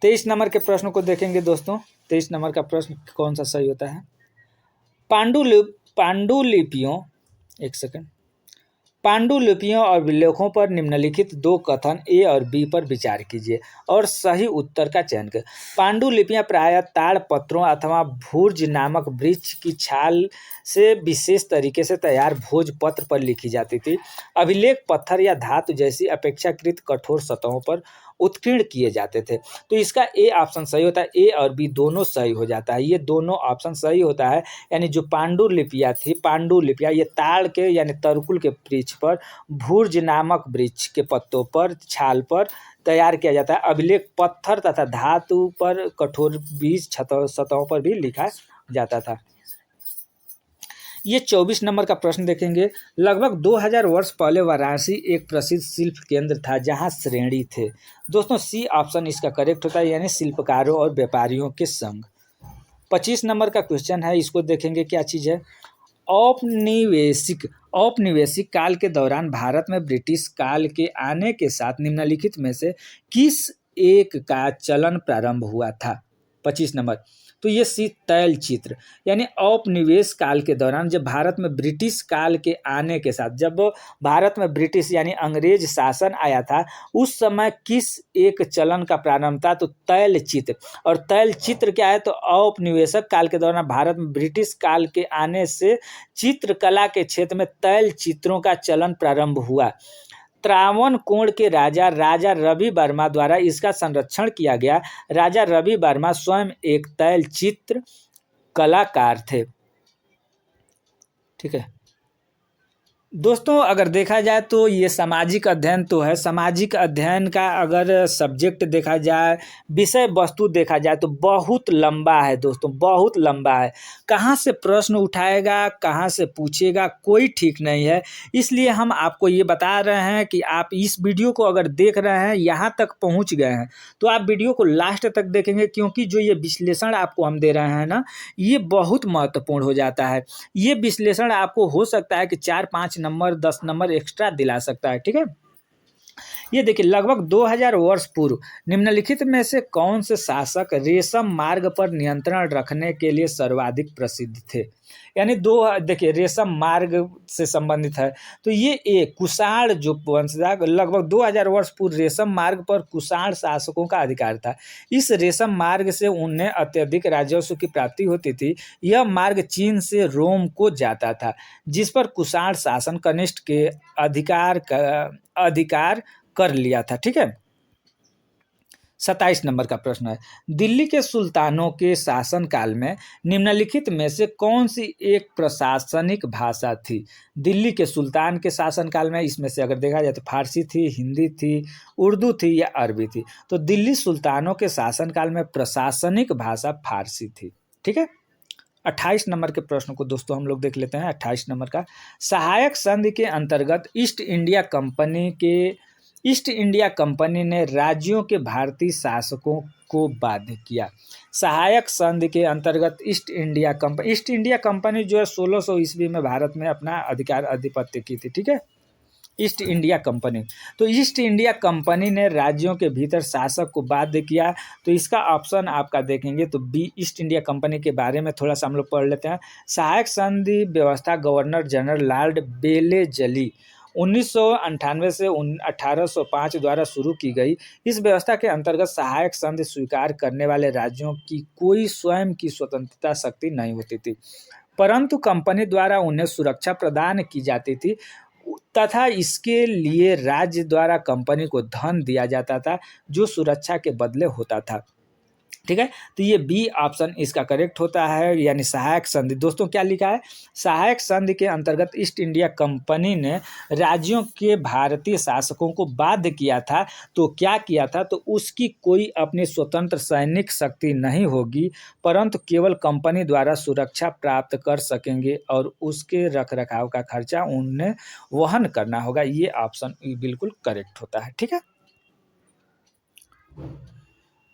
23 नंबर के प्रश्न को देखेंगे दोस्तों। 23 नंबर का प्रश्न कौन सा सही होता है? पांडुलिपियों और विलेखों पर निम्नलिखित 2 कथन ए और बी पर विचार कीजिए और सही उत्तर का चयन करें। पांडुलिपियां प्रायः ताड़पत्रों अथवा भूर्ज नामक वृक्ष की छाल से विशेष तरीके से तैयार भोजपत्र पर लिखी जाती थी। अभिलेख पत्थर या धातु जैसी अपेक्षाकृत कठोर सतहों पर उत्कीर्ण किए जाते थे। तो इसका ए ऑप्शन सही होता है, ए और बी दोनों सही हो जाता है, ये दोनों ऑप्शन सही होता है। यानी जो पांडुलिपियाँ थी, पांडुलिपियाँ ये ताड़ के यानी तरकुल के वृक्ष पर, भूर्ज नामक वृक्ष के पत्तों पर, छाल पर तैयार किया जाता है। अभिलेख पत्थर तथा धातु पर, कठोर बीज सतहों पर भी लिखा जाता था। ये 24 नंबर का प्रश्न देखेंगे। लगभग 2000 वर्ष पहले वाराणसी एक प्रसिद्ध शिल्प केंद्र था जहाँ श्रेणी थे। दोस्तों सी ऑप्शन इसका करेक्ट होता है, यानी शिल्पकारों और व्यापारियों के संघ। 25 नंबर का क्वेश्चन है, इसको देखेंगे क्या चीज़ है। औपनिवेशिक काल के दौरान भारत में ब्रिटिश काल के आने के साथ निम्नलिखित में से किस एक का चलन प्रारंभ हुआ था। 25 नंबर, तो ये सी तैल चित्र। यानी औपनिवेश काल के दौरान जब भारत में ब्रिटिश काल के आने के साथ, जब भारत में ब्रिटिश यानी अंग्रेज शासन आया था, उस समय किस एक चलन का प्रारंभ था, तो तैल चित्र। और तैल चित्र क्या है, तो औपनिवेशक काल के दौरान भारत में ब्रिटिश काल के आने से चित्रकला के क्षेत्र में तैल चित्रों का चलन प्रारंभ हुआ। त्रावणकोण के राजा रवि वर्मा द्वारा इसका संरक्षण किया गया। राजा रवि वर्मा स्वयं एक तैल चित्र कलाकार थे। ठीक है दोस्तों, अगर देखा जाए तो ये सामाजिक अध्ययन तो है। सामाजिक अध्ययन का अगर सब्जेक्ट देखा जाए, विषय वस्तु देखा जाए तो बहुत लंबा है दोस्तों, बहुत लंबा है। कहाँ से प्रश्न उठाएगा, कहाँ से पूछेगा, कोई ठीक नहीं है। इसलिए हम आपको ये बता रहे हैं कि आप इस वीडियो को अगर देख रहे हैं, यहाँ तक पहुँच गए हैं, तो आप वीडियो को लास्ट तक देखेंगे, क्योंकि जो ये विश्लेषण आपको हम दे रहे हैं ना, ये बहुत महत्वपूर्ण हो जाता है। ये विश्लेषण आपको हो सकता है कि 4-5 नंबर 10 नंबर एक्स्ट्रा दिला सकता है। ठीक है, ये देखिए, लगभग 2000 वर्ष पूर्व निम्नलिखित में से कौन से शासक रेशम मार्ग पर नियंत्रण रखने के लिए सर्वाधिक प्रसिद्ध थे। यानी देखिए, रेशम मार्ग से संबंधित है, तो ये एक कुषाण जो वंश था, लगभग 2000 वर्ष पूर्व रेशम मार्ग पर कुषाण शासकों का अधिकार था। इस रेशम मार्ग से उन्हें अत्यधिक राजस्व की प्राप्ति होती थी। यह मार्ग चीन से रोम को जाता था, जिस पर कुषाण शासन कनिष्ठ के अधिकार कर लिया था। ठीक है, 27 नंबर का प्रश्न है। दिल्ली के सुल्तानों के शासनकाल में निम्नलिखित में से कौन सी एक प्रशासनिक भाषा थी। दिल्ली के सुल्तान के शासनकाल में इसमें से अगर देखा जाए तो फारसी थी, हिंदी थी, उर्दू थी या अरबी थी। तो दिल्ली सुल्तानों के शासनकाल में प्रशासनिक भाषा फारसी थी। ठीक है, 28 नंबर के प्रश्न को दोस्तों हम लोग देख लेते हैं। 28 नंबर का, सहायक संधि के अंतर्गत ईस्ट इंडिया कंपनी ने राज्यों के भारतीय शासकों को बाध्य किया। सहायक संधि के अंतर्गत ईस्ट इंडिया कंपनी जो है 1600 ईस्वी में भारत में अपना आधिपत्य की थी। ठीक है, ईस्ट इंडिया कंपनी। तो ईस्ट इंडिया कंपनी ने राज्यों के भीतर शासक को बाध्य किया। तो इसका ऑप्शन आपका देखेंगे तो बी, ईस्ट इंडिया कंपनी के बारे में थोड़ा सा हम लोग पढ़ लेते हैं। सहायक संधि व्यवस्था गवर्नर जनरल लॉर्ड बेलेजली 1998 से 1805 द्वारा शुरू की गई। इस व्यवस्था के अंतर्गत सहायक संधि स्वीकार करने वाले राज्यों की कोई स्वयं की स्वतंत्रता शक्ति नहीं होती थी, परंतु कंपनी द्वारा उन्हें सुरक्षा प्रदान की जाती थी तथा इसके लिए राज्य द्वारा कंपनी को धन दिया जाता था जो सुरक्षा के बदले होता था। ठीक है, तो ये बी ऑप्शन इसका करेक्ट होता है, यानी सहायक संधि। दोस्तों क्या लिखा है, सहायक संधि के अंतर्गत ईस्ट इंडिया कंपनी ने राज्यों के भारतीय शासकों को बाध्य किया था। तो क्या किया था, तो उसकी कोई अपनी स्वतंत्र सैनिक शक्ति नहीं होगी, परंतु केवल कंपनी द्वारा सुरक्षा प्राप्त कर सकेंगे और उसके रखरखाव का खर्चा उन्हें वहन करना होगा। ये ऑप्शन बिल्कुल करेक्ट होता है। ठीक है,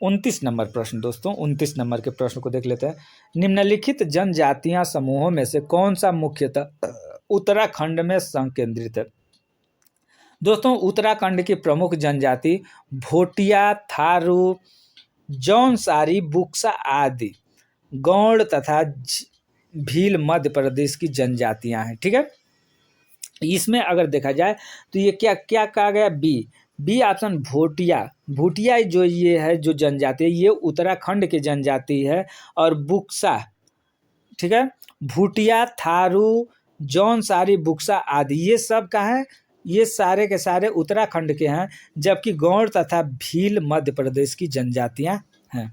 29 नंबर प्रश्न दोस्तों, 29 नंबर के प्रश्न को देख लेते हैं। निम्नलिखित जनजातीय समूहों में से कौन सा मुख्यतः उत्तराखंड में संकेंद्रित है। दोस्तों उत्तराखंड की प्रमुख जनजाति भोटिया, थारू, जौनसारी, बुक्सा आदि गौड़ तथा भील मध्य प्रदेश की जनजातियां हैं। ठीक है, इसमें अगर देखा जाए तो ये क्या क्या कहा गया, बी ऑप्शन भूटिया जो ये है जो जनजाति है, ये उत्तराखंड की जनजाति है। और बुक्सा, ठीक है, भूटिया, थारू, जौनसारी, बुक्सा आदि ये सब का है, ये सारे के सारे उत्तराखंड के हैं, जबकि गौड़ तथा भील मध्य प्रदेश की जनजातियां हैं।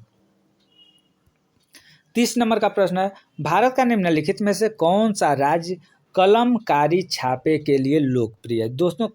30 नंबर का प्रश्न है, भारत का निम्नलिखित में से कौन सा राज्य कलमकारी छापे के लिए लोकप्रिय है? दोस्तों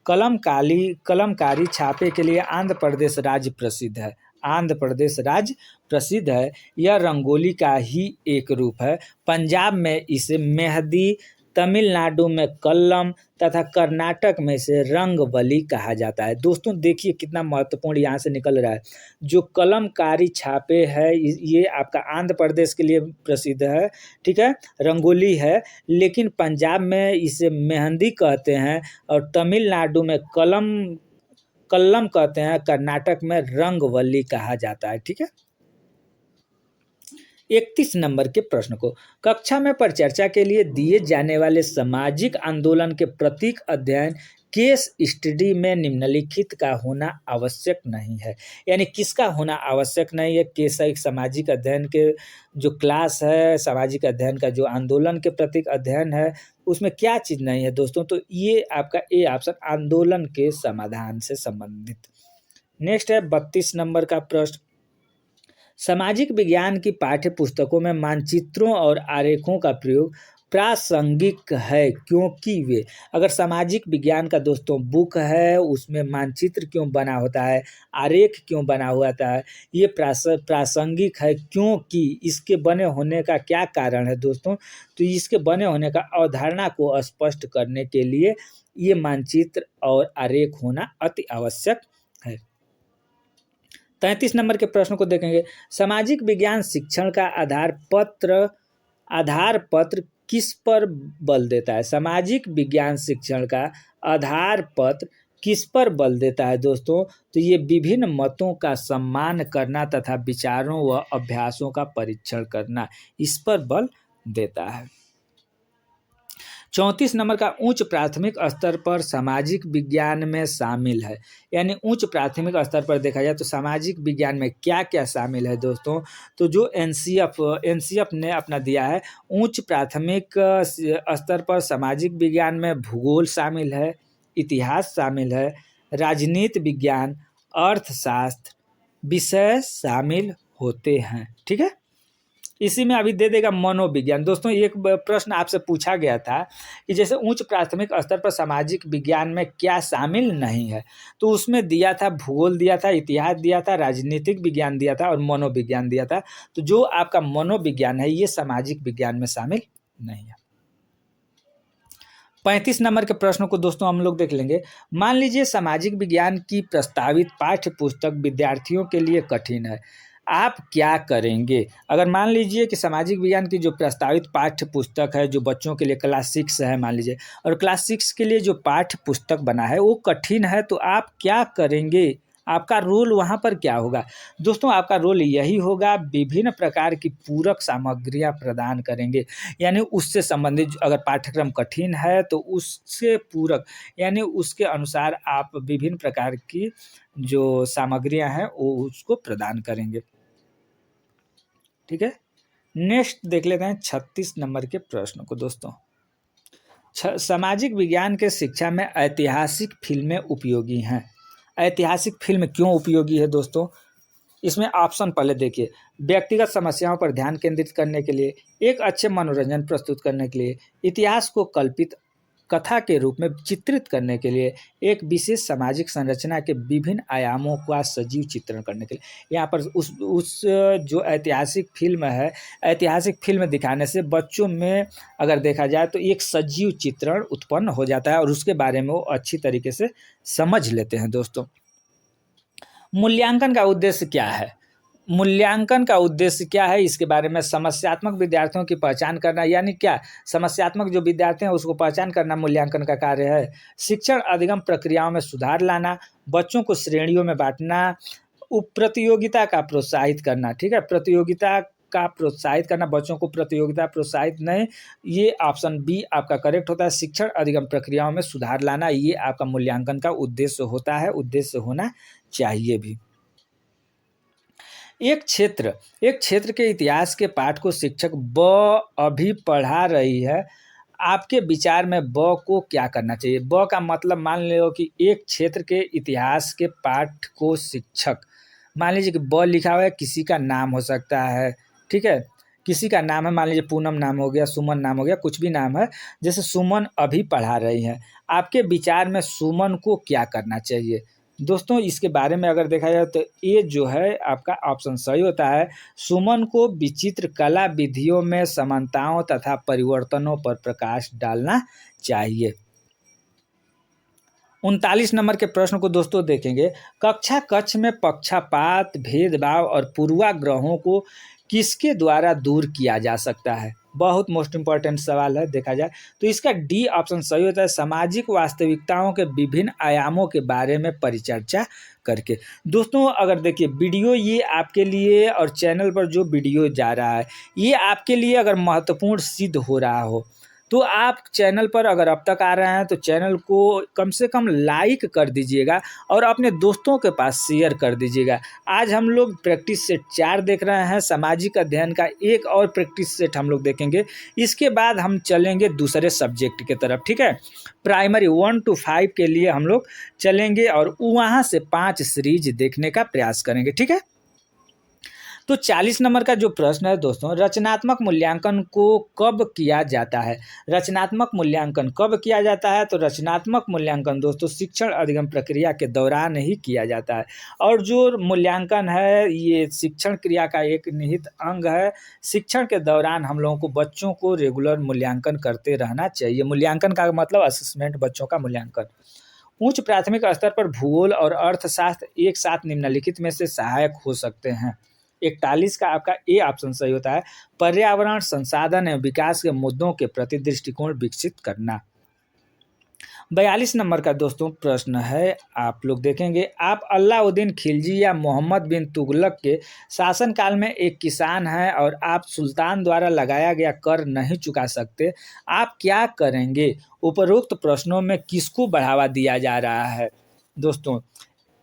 कलमकारी छापे के लिए आंध्र प्रदेश राज्य प्रसिद्ध है। आंध्र प्रदेश राज्य प्रसिद्ध है। यह रंगोली का ही एक रूप है। पंजाब में इसे मेहंदी, तमिलनाडु में कल्लम तथा कर्नाटक में इसे रंगवली कहा जाता है। दोस्तों देखिए कितना महत्वपूर्ण यहाँ से निकल रहा है। जो कलमकारी छापे है ये आपका आंध्र प्रदेश के लिए प्रसिद्ध है, ठीक है, रंगोली है, लेकिन पंजाब में इसे मेहंदी कहते हैं और तमिलनाडु में कल्लम कहते हैं, कर्नाटक में रंगवली कहा जाता है, ठीक है। 31 नंबर के प्रश्न को, कक्षा में परिचर्चा के लिए दिए जाने वाले सामाजिक आंदोलन के प्रतीक अध्ययन केस स्टडी में निम्नलिखित का होना आवश्यक नहीं है। यानी किसका होना आवश्यक नहीं है? केस एक सामाजिक अध्ययन के जो क्लास है, सामाजिक अध्ययन का जो आंदोलन के प्रतीक अध्ययन है, उसमें क्या चीज़ नहीं है दोस्तों? तो ये आपका ए ऑप्शन आंदोलन के समाधान से संबंधित। नेक्स्ट है 32 नंबर का प्रश्न, सामाजिक विज्ञान की पाठ्य पुस्तकों में मानचित्रों और आरेखों का प्रयोग प्रासंगिक है क्योंकि वे, अगर सामाजिक विज्ञान का दोस्तों बुक है उसमें मानचित्र क्यों बना होता है, आरेख क्यों बना हुआ है, ये प्रासंगिक है क्योंकि इसके बने होने का क्या कारण है दोस्तों? तो इसके बने होने का अवधारणा को स्पष्ट करने के लिए ये मानचित्र और आरेख होना अति आवश्यक है। 33 नंबर के प्रश्न को देखेंगे, सामाजिक विज्ञान शिक्षण का आधार पत्र किस पर बल देता है? सामाजिक विज्ञान शिक्षण का आधार पत्र किस पर बल देता है दोस्तों? तो ये विभिन्न मतों का सम्मान करना तथा विचारों व अभ्यासों का परीक्षण करना, इस पर बल देता है। 34 नंबर का, उच्च प्राथमिक स्तर पर सामाजिक विज्ञान में शामिल है। यानी उच्च प्राथमिक स्तर पर देखा जाए तो सामाजिक विज्ञान में क्या क्या शामिल है दोस्तों? तो जो एनसीएफ ने अपना दिया है, उच्च प्राथमिक स्तर पर सामाजिक विज्ञान में भूगोल शामिल है, इतिहास शामिल है, राजनीति विज्ञान, अर्थशास्त्र विषय शामिल होते हैं, ठीक है। इसी में अभी दे देगा मनोविज्ञान। दोस्तों एक प्रश्न आपसे पूछा गया था कि जैसे उच्च प्राथमिक स्तर पर सामाजिक विज्ञान में क्या शामिल नहीं है, तो उसमें दिया था भूगोल दिया था, इतिहास दिया था, राजनीतिक विज्ञान दिया था और मनोविज्ञान दिया था। तो जो आपका मनोविज्ञान है ये सामाजिक विज्ञान में शामिल नहीं है। 35 नंबर के प्रश्न को दोस्तों हम लोग देख लेंगे। मान लीजिए सामाजिक विज्ञान की प्रस्तावित पाठ्य पुस्तक विद्यार्थियों के लिए कठिन है, आप क्या करेंगे? अगर मान लीजिए कि सामाजिक विज्ञान की जो प्रस्तावित पाठ्य पुस्तक है जो बच्चों के लिए क्लास 6 है मान लीजिए, और क्लास 6 के लिए जो पाठ्य पुस्तक बना है वो कठिन है, तो आप क्या करेंगे? आपका रोल वहाँ पर क्या होगा? दोस्तों आपका रोल यही होगा, विभिन्न प्रकार की पूरक सामग्रियाँ प्रदान करेंगे। यानी उससे संबंधित अगर पाठ्यक्रम कठिन है तो उससे पूरक यानी उसके अनुसार आप विभिन्न प्रकार की जो सामग्रियाँ हैं वो उसको प्रदान करेंगे, ठीक है। नेक्स्ट देख लेते हैं 36 नंबर के प्रश्न को दोस्तों। सामाजिक विज्ञान के शिक्षा में ऐतिहासिक फिल्में उपयोगी हैं। ऐतिहासिक फिल्म क्यों उपयोगी है दोस्तों? इसमें ऑप्शन पहले देखिए, व्यक्तिगत समस्याओं पर ध्यान केंद्रित करने के लिए, एक अच्छे मनोरंजन प्रस्तुत करने के लिए, इतिहास को कल्पित कथा के रूप में चित्रित करने के लिए, एक विशेष सामाजिक संरचना के विभिन्न आयामों का सजीव चित्रण करने के लिए। यहाँ पर उस जो ऐतिहासिक फिल्म है, ऐतिहासिक फिल्म दिखाने से बच्चों में अगर देखा जाए तो एक सजीव चित्रण उत्पन्न हो जाता है और उसके बारे में वो अच्छी तरीके से समझ लेते हैं दोस्तों। मूल्यांकन का उद्देश्य क्या है? मूल्यांकन का उद्देश्य क्या है इसके बारे में, समस्यात्मक विद्यार्थियों की पहचान करना, यानी क्या समस्यात्मक जो विद्यार्थी हैं उसको पहचान करना मूल्यांकन का कार्य है। शिक्षण अधिगम प्रक्रियाओं में सुधार लाना, बच्चों को श्रेणियों में बांटना, प्रतियोगिता का प्रोत्साहित करना, ठीक है, प्रतियोगिता का प्रोत्साहित करना, बच्चों को प्रतियोगिता प्रोत्साहित नहीं, ये ऑप्शन बी आपका करेक्ट होता है। शिक्षण अधिगम प्रक्रियाओं में सुधार लाना ये आपका मूल्यांकन का उद्देश्य होता है, उद्देश्य होना चाहिए भी। एक क्षेत्र के इतिहास के पाठ को शिक्षक अभी पढ़ा रही है, आपके विचार में ब को क्या करना चाहिए। ब का मतलब मान लो कि एक क्षेत्र के इतिहास के पाठ को शिक्षक, मान लीजिए कि ब लिखा हुआ है, किसी का नाम हो सकता है, ठीक है, किसी का नाम है, मान लीजिए पूनम नाम हो गया, सुमन नाम हो गया, कुछ भी नाम है, जैसे सुमन अभी पढ़ा रही हैं, आपके विचार में सुमन को क्या करना चाहिए। दोस्तों इसके बारे में अगर देखा जाए तो ये जो है आपका ऑप्शन सही होता है। सुमन को विचित्र कला विधियों में समानताओं तथा परिवर्तनों पर प्रकाश डालना चाहिए। 39 नंबर के प्रश्न को दोस्तों देखेंगे। कक्षा कक्ष में पक्षपात, भेदभाव और पूर्वाग्रहों को किसके द्वारा दूर किया जा सकता है। बहुत मोस्ट इंपॉर्टेंट सवाल है देखा जाए तो इसका डी ऑप्शन सही होता है। सामाजिक वास्तविकताओं के विभिन्न आयामों के बारे में परिचर्चा करके। दोस्तों अगर देखिए वीडियो ये आपके लिए और चैनल पर जो वीडियो जा रहा है ये आपके लिए अगर महत्वपूर्ण सिद्ध हो रहा हो तो आप चैनल पर अगर अब तक आ रहे हैं तो चैनल को कम से कम लाइक कर दीजिएगा और अपने दोस्तों के पास शेयर कर दीजिएगा। आज हम लोग प्रैक्टिस सेट 4 देख रहे हैं, सामाजिक अध्ययन का एक और प्रैक्टिस सेट हम लोग देखेंगे। इसके बाद हम चलेंगे दूसरे सब्जेक्ट के तरफ, ठीक है। प्राइमरी 1 to 5 के लिए हम लोग चलेंगे और वहाँ से 5 सीरीज देखने का प्रयास करेंगे, ठीक है। तो 40 नंबर का जो प्रश्न है दोस्तों, रचनात्मक मूल्यांकन को कब किया जाता है। रचनात्मक मूल्यांकन कब किया जाता है तो रचनात्मक मूल्यांकन दोस्तों शिक्षण अधिगम प्रक्रिया के दौरान ही किया जाता है। और जो मूल्यांकन है ये शिक्षण क्रिया का एक निहित अंग है। शिक्षण के दौरान हम लोगों को बच्चों को रेगुलर मूल्यांकन करते रहना चाहिए। मूल्यांकन का मतलब असेसमेंट, बच्चों का मूल्यांकन। उच्च प्राथमिक स्तर पर भूगोल और अर्थशास्त्र एक साथ निम्नलिखित में से सहायक हो सकते हैं। 41 का आपका ए ऑप्शन सही होता है। पर्यावरण, संसाधन एवं विकास के मुद्दों के प्रति दृष्टिकोण विकसित करना। 42 नंबर का दोस्तों प्रश्न है, आप लोग देखेंगे। आप अलाउद्दीन खिलजी या मोहम्मद बिन तुगलक के शासनकाल में एक किसान हैं और आप सुल्तान द्वारा लगाया गया कर नहीं चुका सकते, आप क्या करेंगे। उपरोक्त प्रश्नों में किसको बढ़ावा दिया जा रहा है। दोस्तों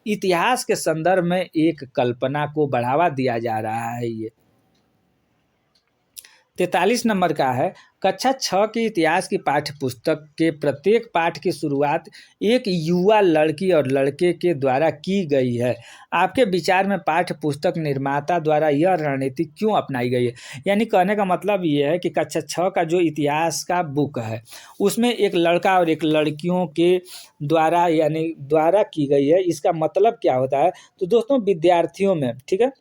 इतिहास के संदर्भ में एक कल्पना को बढ़ावा दिया जा रहा है। ये 43 नंबर का है। कक्षा 6 की इतिहास की पाठ्य पुस्तक के प्रत्येक पाठ की शुरुआत एक युवा लड़की और लड़के के द्वारा की गई है। आपके विचार में पाठ्य पुस्तक निर्माता द्वारा यह रणनीति क्यों अपनाई गई है। यानी कहने का मतलब ये है कि कक्षा 6 का जो इतिहास का बुक है उसमें एक लड़का और एक लड़कियों के द्वारा यानी द्वारा की गई है। इसका मतलब क्या होता है तो दोस्तों विद्यार्थियों में, ठीक है,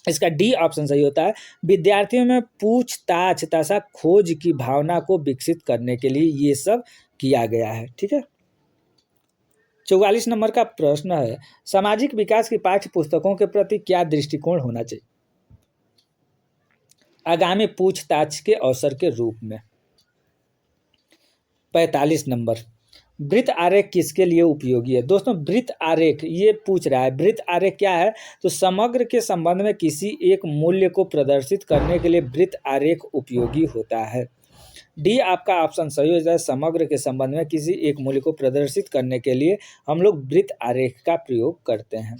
इसका डी ऑप्शन सही होता है। विद्यार्थियों में पूछताछ तथा खोज की भावना को विकसित करने के लिए ये सब किया गया है, ठीक है। 44 नंबर का प्रश्न है, सामाजिक विकास की पाठ्य पुस्तकों के प्रति क्या दृष्टिकोण होना चाहिए आगामी पूछताछ के अवसर के रूप में। 45 नंबर, वृत्त आरेख किसके लिए उपयोगी है। दोस्तों वृत्त आरेख ये पूछ रहा है, वृत्त आरेख क्या है तो समग्र के संबंध में किसी एक मूल्य को प्रदर्शित करने के लिए वृत्त आरेख उपयोगी होता है। डी आपका ऑप्शन सही हो जाए। समग्र के संबंध में किसी एक मूल्य को प्रदर्शित करने के लिए हम लोग वृत्त आरेख का प्रयोग करते हैं।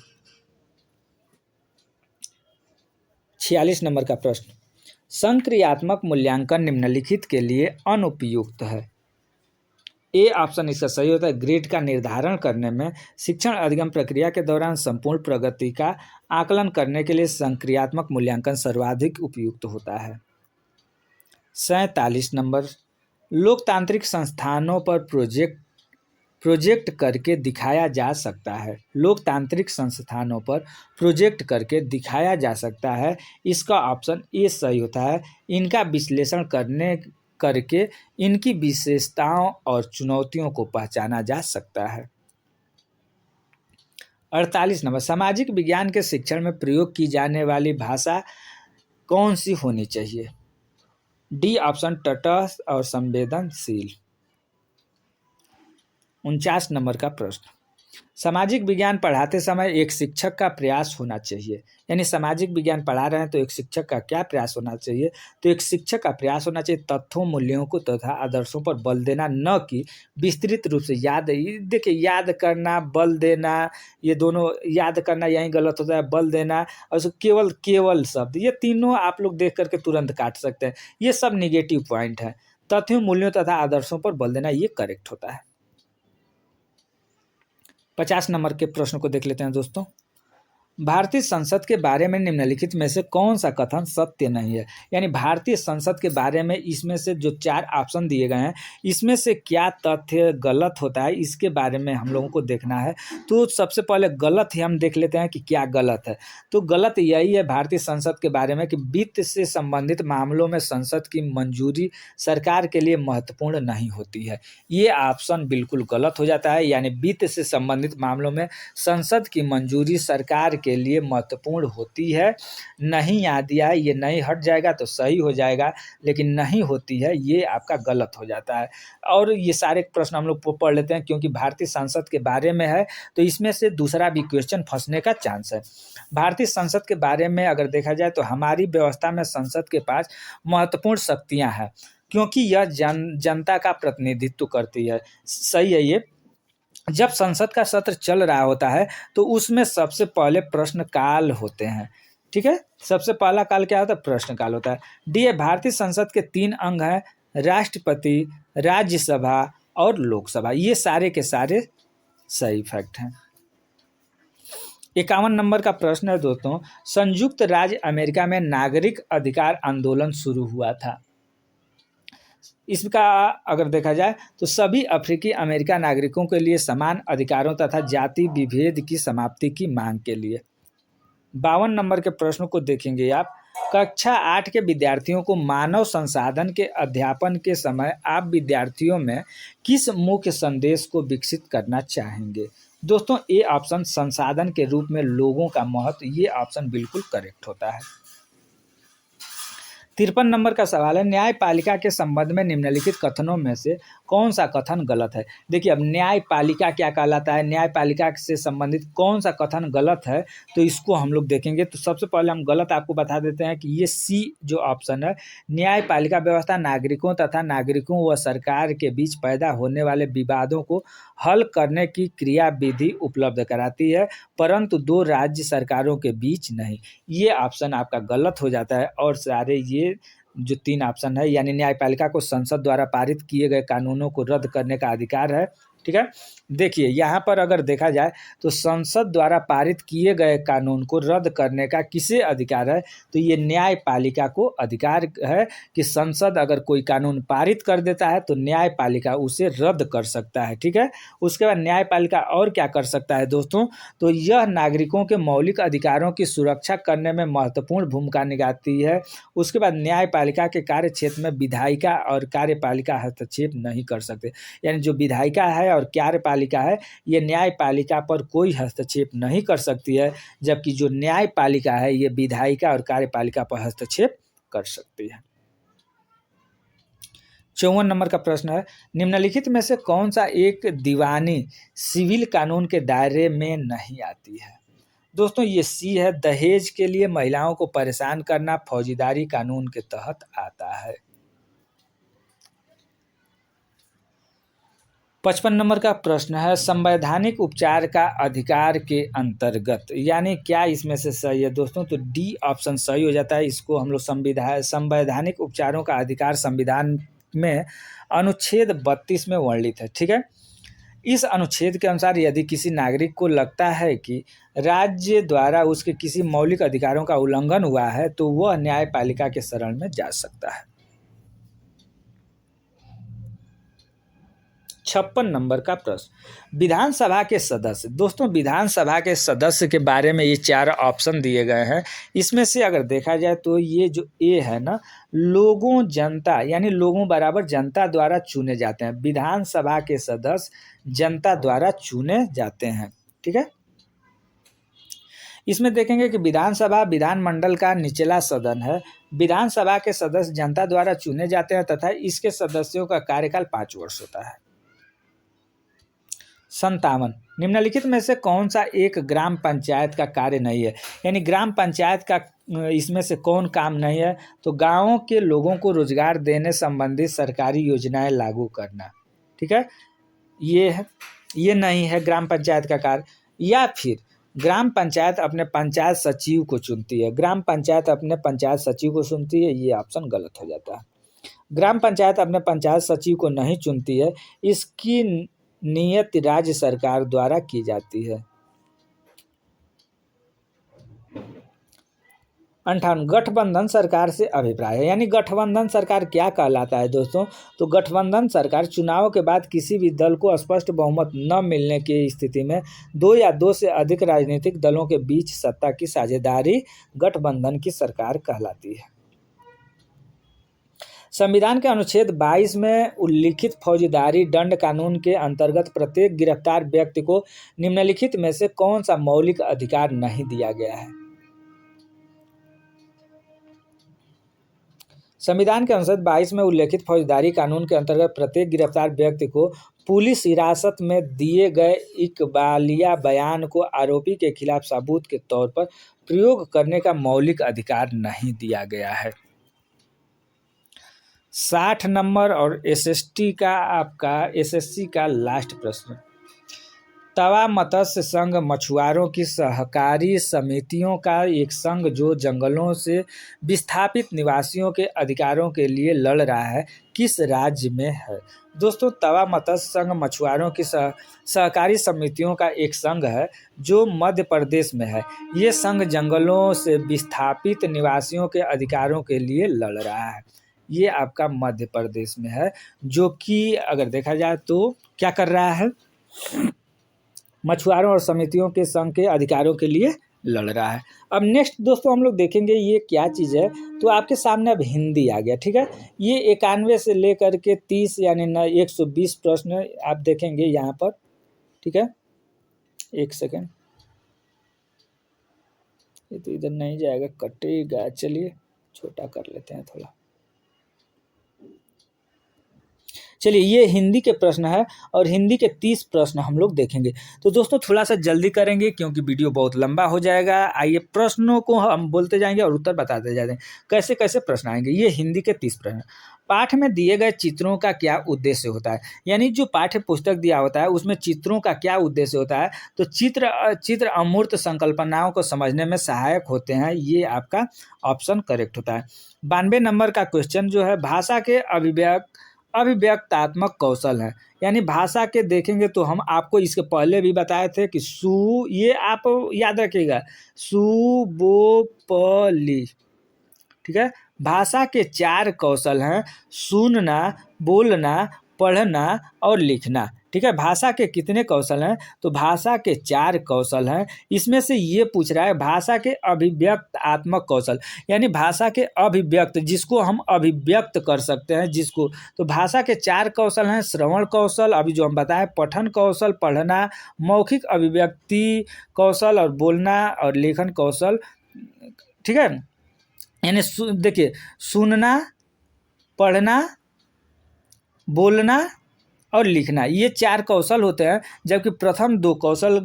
46 नंबर का प्रश्न, संक्रियात्मक मूल्यांकन निम्नलिखित के लिए अनुपयुक्त है। ए ऑप्शन इसका सही होता है। ग्रेड का निर्धारण करने में शिक्षण अधिगम प्रक्रिया के दौरान संपूर्ण प्रगति का आकलन करने के लिए संक्रियात्मक मूल्यांकन सर्वाधिक उपयुक्त होता है। 47 नंबर, लोकतांत्रिक संस्थानों पर प्रोजेक्ट करके दिखाया जा सकता है। लोकतांत्रिक संस्थानों पर प्रोजेक्ट करके दिखाया जा सकता है। इसका ऑप्शन ए सही होता है। इनका विश्लेषण करके इनकी विशेषताओं और चुनौतियों को पहचाना जा सकता है। 48 नंबर, सामाजिक विज्ञान के शिक्षण में प्रयोग की जाने वाली भाषा कौन सी होनी चाहिए। डी ऑप्शन तटस्थ और संवेदनशील। 49 नंबर का प्रश्न, सामाजिक विज्ञान पढ़ाते समय एक शिक्षक का प्रयास होना चाहिए। यानी सामाजिक विज्ञान पढ़ा रहे हैं तो एक शिक्षक का क्या प्रयास होना चाहिए तो एक शिक्षक का प्रयास होना चाहिए तथ्यों, मूल्यों को तथा आदर्शों पर बल देना, न कि विस्तृत रूप से याद। देखिए याद करना, बल देना, ये दोनों, याद करना यही गलत होता है, बल देना और केवल शब्द, ये तीनों आप लोग देख करके तुरंत काट सकते हैं। ये सब निगेटिव पॉइंट है। तथ्यों, मूल्यों तथा आदर्शों पर बल देना, ये करेक्ट होता है। 50 नंबर के प्रश्न को देख लेते हैं दोस्तों। भारतीय संसद के बारे में निम्नलिखित में से कौन सा कथन सत्य नहीं है? यानी भारतीय संसद के बारे में इसमें से जो 4 ऑप्शन दिए गए हैं, इसमें से क्या तथ्य गलत होता है, इसके बारे में हम लोगों को देखना है। तो सबसे पहले गलत ही हम देख लेते हैं कि क्या गलत है। तो गलत यही है भारतीय संसद के बारे में कि वित्त से संबंधित मामलों में संसद की मंजूरी सरकार के लिए महत्वपूर्ण नहीं होती है। ये ऑप्शन बिल्कुल गलत हो जाता है। यानी वित्त से संबंधित मामलों में संसद की मंजूरी सरकार के लिए महत्वपूर्ण होती है, नहीं याद दिया है, ये नहीं हट जाएगा तो सही हो जाएगा, लेकिन नहीं होती है, ये आपका गलत हो जाता है। और ये सारे प्रश्न हम लोग पढ़ लेते हैं, क्योंकि भारतीय संसद के बारे में है तो इसमें से दूसरा भी क्वेश्चन फंसने का चांस है। भारतीय संसद के बारे में अगर देखा जाए तो हमारी व्यवस्था में संसद के पास महत्वपूर्ण शक्तियां हैं, क्योंकि यह जनता का प्रतिनिधित्व करती है। सही है ये। जब संसद का सत्र चल रहा होता है तो उसमें सबसे पहले प्रश्नकाल होते हैं। ठीक है, सबसे पहला काल क्या होता है? प्रश्नकाल होता है। डी है, भारतीय संसद के 3 अंग हैं, राष्ट्रपति, राज्यसभा और लोकसभा। ये सारे के सारे सही फैक्ट हैं। 51 नंबर का प्रश्न है दोस्तों, संयुक्त राज्य अमेरिका में नागरिक अधिकार आंदोलन शुरू हुआ था। इसका अगर देखा जाए तो सभी अफ्रीकी अमेरिका नागरिकों के लिए समान अधिकारों तथा जाति विभेद की समाप्ति की मांग के लिए। 52 नंबर के प्रश्न को देखेंगे आप। कक्षा 8 के विद्यार्थियों को मानव संसाधन के अध्यापन के समय आप विद्यार्थियों में किस मुख्य संदेश को विकसित करना चाहेंगे? दोस्तों, ये ऑप्शन संसाधन के रूप में लोगों का महत्व, ये ऑप्शन बिल्कुल करेक्ट होता है। 53 नंबर का सवाल है, न्यायपालिका के संबंध में निम्नलिखित कथनों में से कौन सा कथन गलत है? देखिए, अब न्यायपालिका क्या कहलाता है, न्यायपालिका से संबंधित कौन सा कथन गलत है, तो इसको हम लोग देखेंगे। तो सबसे पहले हम गलत आपको बता देते हैं कि ये सी जो ऑप्शन है, न्यायपालिका व्यवस्था नागरिकों तथा नागरिकों व सरकार के बीच पैदा होने वाले विवादों को हल करने की क्रियाविधि उपलब्ध कराती है, परंतु 2 राज्य सरकारों के बीच नहीं। ये ऑप्शन आपका गलत हो जाता है। और सारे ये जो 3 ऑप्शन है, यानी न्यायपालिका को संसद द्वारा पारित किए गए कानूनों को रद्द करने का अधिकार है। ठीक है, देखिए यहाँ पर अगर देखा जाए तो संसद द्वारा पारित किए गए कानून को रद्द करने का किसे अधिकार है? तो ये न्यायपालिका को अधिकार है कि संसद अगर कोई कानून पारित कर देता है तो न्यायपालिका उसे रद्द कर सकता है। ठीक है, उसके बाद न्यायपालिका और क्या कर सकता है दोस्तों? तो यह नागरिकों के मौलिक अधिकारों की सुरक्षा करने में महत्वपूर्ण भूमिका निभाती है। उसके बाद न्यायपालिका के कार्य क्षेत्र में विधायिका और कार्यपालिका हस्तक्षेप नहीं कर सकते। यानी जो विधायिका है और कार्यपालिका है, ये न्यायपालिका पर कोई हस्तक्षेप नहीं कर सकती है, जबकि जो न्यायपालिका है ये विधायिका और कार्यपालिका पर हस्तक्षेप कर सकती है। 54 नंबर का प्रश्न है, निम्नलिखित में से कौन सा एक दीवानी सिविल कानून के दायरे में नहीं आती है? दोस्तों, ये सी है, दहेज के लिए महिलाओं को परेशान करना फौजदारी कानून के तहत आता है। 55 नंबर का प्रश्न है, संवैधानिक उपचार का अधिकार के अंतर्गत, यानी क्या इसमें से सही है दोस्तों? तो डी ऑप्शन सही हो जाता है। इसको हम लोग संवैधानिक उपचारों का अधिकार संविधान में अनुच्छेद 32 में वर्णित है। ठीक है, इस अनुच्छेद के अनुसार यदि किसी नागरिक को लगता है कि राज्य द्वारा उसके किसी मौलिक अधिकारों का उल्लंघन हुआ है तो वह न्यायपालिका के शरण में जा सकता है। 56 नंबर का प्रश्न, विधानसभा के सदस्य। दोस्तों, विधानसभा के सदस्य के बारे में ये 4 ऑप्शन दिए गए हैं। इसमें से अगर देखा जाए तो ये जो ए है ना, लोगों, जनता, यानी लोगों बराबर जनता द्वारा चुने जाते हैं। विधानसभा के सदस्य जनता द्वारा चुने जाते हैं। ठीक है, इसमें देखेंगे कि विधानसभा विधानमंडल का निचला सदन है। विधानसभा के सदस्य जनता द्वारा चुने जाते हैं तथा इसके सदस्यों का कार्यकाल 5 वर्ष होता है। 57, निम्नलिखित में से कौन सा एक ग्राम पंचायत का कार्य नहीं है? यानी ग्राम पंचायत का इसमें से कौन काम नहीं है? तो गांवों के लोगों को रोजगार देने संबंधी सरकारी योजनाएं लागू करना। ठीक है, ये नहीं है ग्राम पंचायत का कार्य। या फिर ग्राम पंचायत अपने पंचायत सचिव को चुनती है, ग्राम पंचायत अपने पंचायत सचिव को चुनती है, ये ऑप्शन गलत हो जाता है। ग्राम पंचायत अपने पंचायत सचिव को नहीं चुनती है, इसकी नियत राज्य सरकार द्वारा की जाती है। 58 गठबंधन सरकार से अभिप्राय है, यानी गठबंधन सरकार क्या कहलाता है दोस्तों? तो गठबंधन सरकार चुनाव के बाद किसी भी दल को स्पष्ट बहुमत न मिलने की स्थिति में दो या दो से अधिक राजनीतिक दलों के बीच सत्ता की साझेदारी गठबंधन की सरकार कहलाती है। संविधान के अनुच्छेद 22 में उल्लिखित फौजदारी दंड कानून के अंतर्गत प्रत्येक गिरफ्तार व्यक्ति को निम्नलिखित में से कौन सा मौलिक अधिकार नहीं दिया गया है? संविधान के अनुच्छेद 22 में उल्लेखित फौजदारी कानून के अंतर्गत प्रत्येक गिरफ्तार व्यक्ति को पुलिस हिरासत में दिए गए इकबालिया बयान को आरोपी के खिलाफ सबूत के तौर पर प्रयोग करने का मौलिक अधिकार नहीं दिया गया है। 60 नंबर और एसएससी का लास्ट प्रश्न। तवा मत्स्य संघ मछुआरों की सहकारी समितियों का एक संघ जो जंगलों से विस्थापित निवासियों के अधिकारों के लिए लड़ रहा है, किस राज्य में है? दोस्तों, तवा मत्स्य संघ मछुआरों की सहकारी समितियों का एक संघ है जो मध्य प्रदेश में है। ये संघ जंगलों से विस्थापित निवासियों के अधिकारों के लिए लड़ रहा है। ये आपका मध्य प्रदेश में है, जो कि अगर देखा जाए तो क्या कर रहा है? मछुआरों और समितियों के संघ के अधिकारों के लिए लड़ रहा है। अब नेक्स्ट दोस्तों हम लोग देखेंगे ये क्या चीज़ है। तो आपके सामने अब हिंदी आ गया, ठीक है। ये 91 से लेकर के 30 यानी 120 प्रश्न आप देखेंगे यहाँ पर, ठीक है। एक सेकेंड, ये तो इधर नहीं जाएगा, कटेगा। चलिए छोटा कर लेते हैं थोड़ा। चलिए, ये हिंदी के प्रश्न है और हिंदी के 30 प्रश्न हम लोग देखेंगे। तो दोस्तों थोड़ा सा जल्दी करेंगे क्योंकि वीडियो बहुत लंबा हो जाएगा। आइए प्रश्नों को हम बोलते जाएंगे और उत्तर बताते जाएंगे कैसे कैसे प्रश्न आएंगे। ये हिंदी के 30 प्रश्न। पाठ में दिए गए चित्रों का क्या उद्देश्य होता है? यानी जो पाठ्य पुस्तक दिया होता है उसमें चित्रों का क्या उद्देश्य होता है? तो चित्र अमूर्त संकल्पनाओं को समझने में सहायक होते हैं। ये आपका ऑप्शन करेक्ट होता है। 92 नंबर का क्वेश्चन जो है, भाषा के अभिव्यक्तात्मक कौशल है। यानी भाषा के देखेंगे तो हम आपको इसके पहले भी बताए थे कि ये आप याद रखिएगा, सुबोपली, ठीक है। भाषा के 4 कौशल हैं, सुनना, बोलना, पढ़ना और लिखना, ठीक है। भाषा के कितने कौशल हैं? तो भाषा के 4 कौशल हैं। इसमें से ये पूछ रहा है भाषा के अभिव्यक्तात्मक कौशल, यानी भाषा के अभिव्यक्त, जिसको हम अभिव्यक्त कर सकते हैं जिसको। तो भाषा के 4 कौशल हैं, श्रवण कौशल अभी जो हम बताएं, पठन कौशल पढ़ना, मौखिक अभिव्यक्ति कौशल और बोलना और लेखन कौशल, ठीक है। यानी देखिए, सुनना, पढ़ना, बोलना और लिखना, ये 4 कौशल होते हैं। जबकि प्रथम 2 कौशल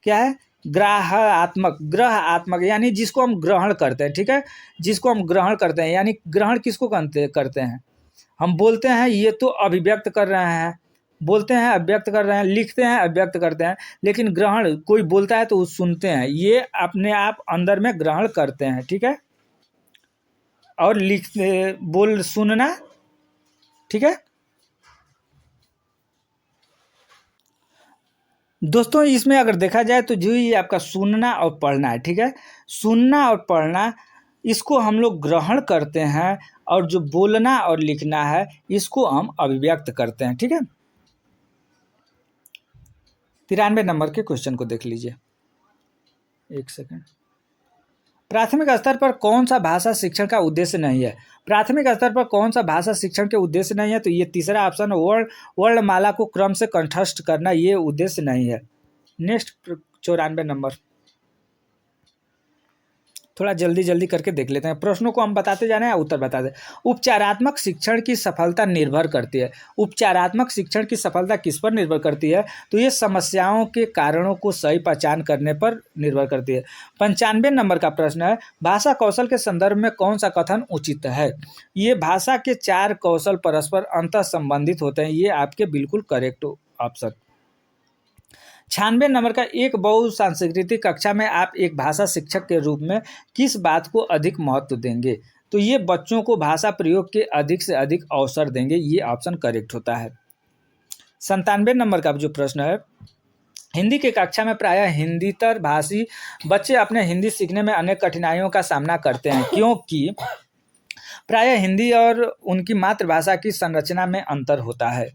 क्या है? ग्रह आत्मक, यानी जिसको हम ग्रहण करते हैं, ठीक है। जिसको हम ग्रहण करते हैं, यानी ग्रहण किसको करते हैं? हम बोलते हैं, ये तो अभिव्यक्त कर रहे हैं, बोलते हैं अभिव्यक्त कर रहे हैं, लिखते हैं अभिव्यक्त करते हैं। लेकिन ग्रहण, कोई बोलता है तो सुनते हैं, ये अपने आप अंदर में ग्रहण करते हैं, ठीक है। और सुनना, ठीक है। दोस्तों इसमें अगर देखा जाए तो जो ये आपका सुनना और पढ़ना है, ठीक है। सुनना और पढ़ना, इसको हम लोग ग्रहण करते हैं, और जो बोलना और लिखना है इसको हम अभिव्यक्त करते हैं, ठीक है। 93 नंबर के क्वेश्चन को देख लीजिए। एक सेकंड। प्राथमिक स्तर पर कौन सा भाषा शिक्षण का उद्देश्य नहीं है? प्राथमिक स्तर पर कौन सा भाषा शिक्षण के उद्देश्य नहीं है? तो ये तीसरा ऑप्शन, वर्णमाला को क्रम से कंठस्थ करना, ये उद्देश्य नहीं है। नेक्स्ट 94 नंबर, थोड़ा जल्दी करके देख लेते हैं। प्रश्नों को हम बताते जाने हैं, उत्तर बताते हैं। उपचारात्मक शिक्षण की सफलता निर्भर करती है। उपचारात्मक शिक्षण की सफलता किस पर निर्भर करती है? तो ये समस्याओं के कारणों को सही पहचान करने पर निर्भर करती है। 95 नंबर का प्रश्न है, भाषा कौशल के संदर्भ में कौन सा कथन उचित है? ये भाषा के 4 कौशल परस्पर अंतः संबंधित होते हैं, ये आपके बिल्कुल करेक्ट ऑप्शन। 96 नंबर का, एक बहुसांस्कृतिक कक्षा में आप एक भाषा शिक्षक के रूप में किस बात को अधिक महत्व देंगे? तो तो ये बच्चों को भाषा प्रयोग के अधिक से अधिक अवसर देंगे, ये ऑप्शन करेक्ट होता है। 97 नंबर का जो प्रश्न है, हिंदी की कक्षा में प्रायः हिंदीतर भाषी बच्चे अपने हिंदी सीखने में अनेक कठिनाइयों का सामना करते हैं, क्योंकि प्रायः हिंदी और उनकी मातृभाषा की संरचना में अंतर होता है।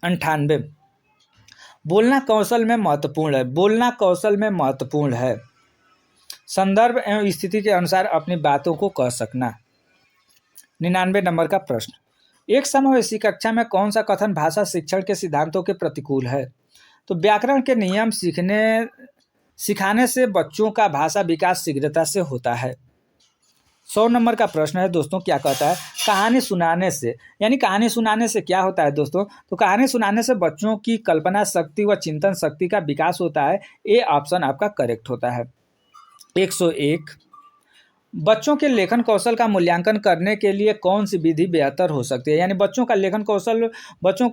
98 बोलना कौशल में महत्वपूर्ण है, बोलना कौशल में महत्वपूर्ण है, संदर्भ एवं स्थिति के अनुसार अपनी बातों को कह सकना। 99 नंबर का प्रश्न, एक समावेशी कक्षा में कौन सा कथन भाषा शिक्षण के सिद्धांतों के प्रतिकूल है? तो व्याकरण के नियम सिखाने से बच्चों का भाषा विकास शीघ्रता से होता है। 100 नंबर का प्रश्न है दोस्तों, क्या कहता है, कहानी सुनाने से, यानी कहानी सुनाने से क्या होता है दोस्तों? तो कहानी सुनाने से बच्चों की कल्पना शक्ति व चिंतन शक्ति का विकास होता है, ये ऑप्शन आपका करेक्ट होता है। 101 बच्चों के लेखन कौशल का मूल्यांकन करने के लिए कौन सी विधि बेहतर हो सकती है? यानी बच्चों का लेखन कौशल, बच्चों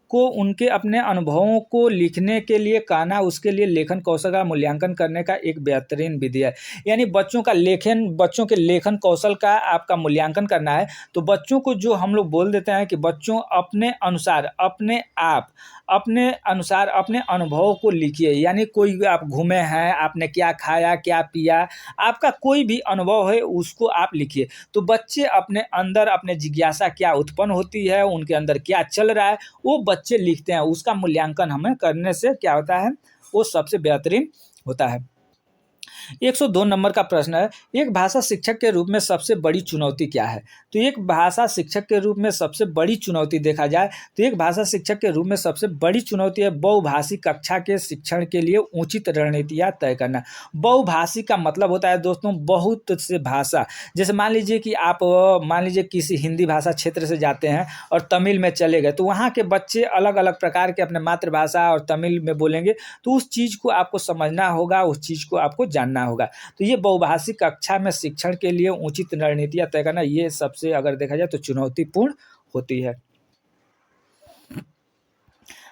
को उनके अपने अनुभवों को लिखने के लिए कहना, उसके लिए लेखन कौशल का मूल्यांकन करने का एक बेहतरीन विधि है। यानी बच्चों के लेखन कौशल का आपका मूल्यांकन करना है, तो बच्चों को जो हम लोग बोल देते हैं कि बच्चों अपने अनुसार अपने अनुभवों को लिखिए। यानी कोई आप घूमे हैं, आपने क्या खाया, क्या पिया, आपका कोई भी अनुभव है उसको आप लिखिए। तो बच्चे अपने अंदर अपने जिज्ञासा क्या उत्पन्न होती है, उनके अंदर क्या चल रहा है, वो बच्चे लिखते हैं। उसका मूल्यांकन हमें करने से क्या होता है, वो सबसे बेहतरीन होता है। 102 नंबर का प्रश्न है, एक भाषा शिक्षक के रूप में सबसे बड़ी चुनौती क्या है? तो एक भाषा शिक्षक के रूप में सबसे बड़ी चुनौती देखा जाए तो एक भाषा शिक्षक के रूप में सबसे बड़ी चुनौती है बहुभाषी कक्षा के शिक्षण के लिए उचित रणनीतियाँ तय करना। बहुभाषी का मतलब होता है दोस्तों बहुत से भाषा। जैसे मान लीजिए कि आप किसी हिंदी भाषा क्षेत्र से जाते हैं और तमिल में चले गए, तो वहाँ के बच्चे अलग अलग प्रकार के अपने मातृभाषा और तमिल में बोलेंगे, तो उस चीज़ को आपको समझना होगा, उस चीज़ को आपको जानना होगा। तो ये बहुभाषी कक्षा में शिक्षण के लिए उचित रणनीतियाँ तय करना, ये सबसे अगर देखा जाए तो चुनौतीपूर्ण होती है।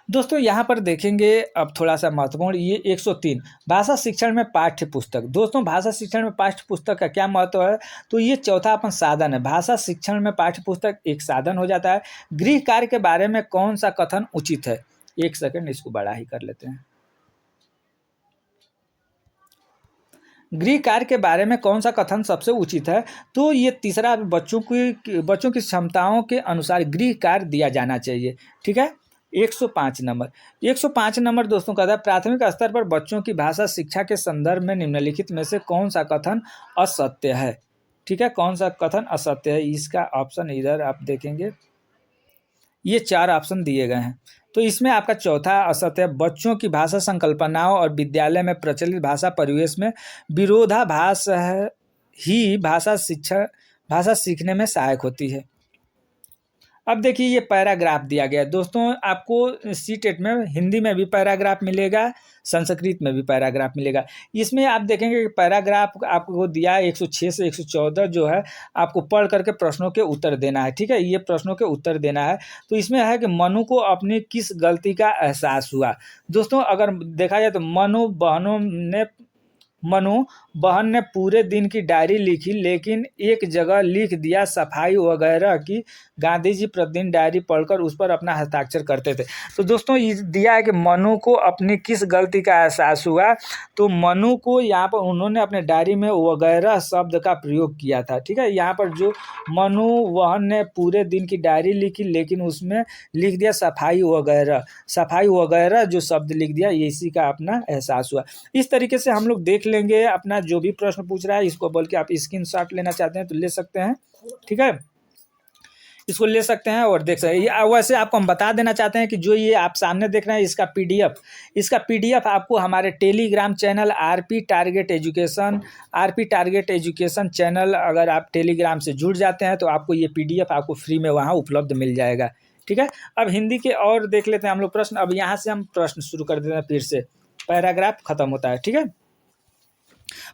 दोस्तों यहाँ पर देखेंगे अब थोड़ा सा महत्वपूर्ण, ये 103 भाषा शिक्षण में पाठ्य पुस्तक। दोस्तों भाषा शिक्षण में पाठ्य पुस्तक का क्या महत्व है? तो ये चौथा अपन साधन है। भाषा शिक्षण में पाठ्य पुस्तक एक साधन हो जाता है। गृह कार्य के बारे में कौन सा कथन उचित है? एक सेकंड, इसको बड़ा ही कर लेते हैं। गृह कार्य के बारे में कौन सा कथन सबसे उचित है? तो ये तीसरा, बच्चों की क्षमताओं के अनुसार गृह कार्य दिया जाना चाहिए। ठीक है। 105 नंबर दोस्तों का था, प्राथमिक स्तर पर बच्चों की भाषा शिक्षा के संदर्भ में निम्नलिखित में से कौन सा कथन असत्य है? ठीक है, कौन सा कथन असत्य है? इसका ऑप्शन इधर आप देखेंगे, ये 4 ऑप्शन दिए गए हैं। तो इसमें आपका चौथा असत्य है, बच्चों की भाषा संकल्पनाओं और विद्यालय में प्रचलित भाषा परिवेश में विरोधाभास ही भाषा सीखने में सहायक होती है। अब देखिए ये पैराग्राफ दिया गया है दोस्तों, आपको सीटेट में हिंदी में भी पैराग्राफ मिलेगा, संस्कृत में भी पैराग्राफ मिलेगा। इसमें आप देखेंगे कि पैराग्राफ आपको दिया है 106 से 114 जो है, आपको पढ़ करके प्रश्नों के उत्तर देना है। ठीक है, ये प्रश्नों के उत्तर देना है। तो इसमें है कि मनु को अपनी किस गलती का एहसास हुआ? दोस्तों अगर देखा जाए तो मनु बहन ने पूरे दिन की डायरी लिखी, लेकिन एक जगह लिख दिया सफाई वगैरह की। गांधी जी प्रतिदिन डायरी पढ़कर उस पर अपना हस्ताक्षर करते थे। तो दोस्तों ये दिया है कि मनु को अपनी किस गलती का एहसास हुआ? तो मनु को यहाँ पर उन्होंने अपने डायरी में वगैरह शब्द का प्रयोग किया था। ठीक है, यहाँ पर जो मनु बहन ने पूरे दिन की डायरी लिखी, लेकिन उसमें लिख दिया सफाई वगैरह जो शब्द लिख दिया, इसी का अपना एहसास हुआ। इस तरीके से हम लोग देख लेंगे अपना जो भी प्रश्न पूछ रहा है, इसको बोल के आप स्क्रीनशॉट लेना चाहते हैं तो ले सकते हैं। ठीक है, इसको ले सकते हैं और देख सकते हैं। वैसे आपको हम बता देना चाहते हैं कि जो ये आप सामने देख रहे हैं इसका पीडीएफ आपको हमारे Telegram channel RP target education channel, अगर आप टेलीग्राम से जुड़ जाते हैं तो आपको ये पीडीएफ आपको फ्री में वहाँ उपलब्ध मिल जाएगा। ठीक है, अब हिंदी के और देख लेते हैं हम लोग प्रश्न। अब यहाँ से हम प्रश्न शुरू कर देते हैं, फिर से पैराग्राफ खत्म होता है। ठीक है,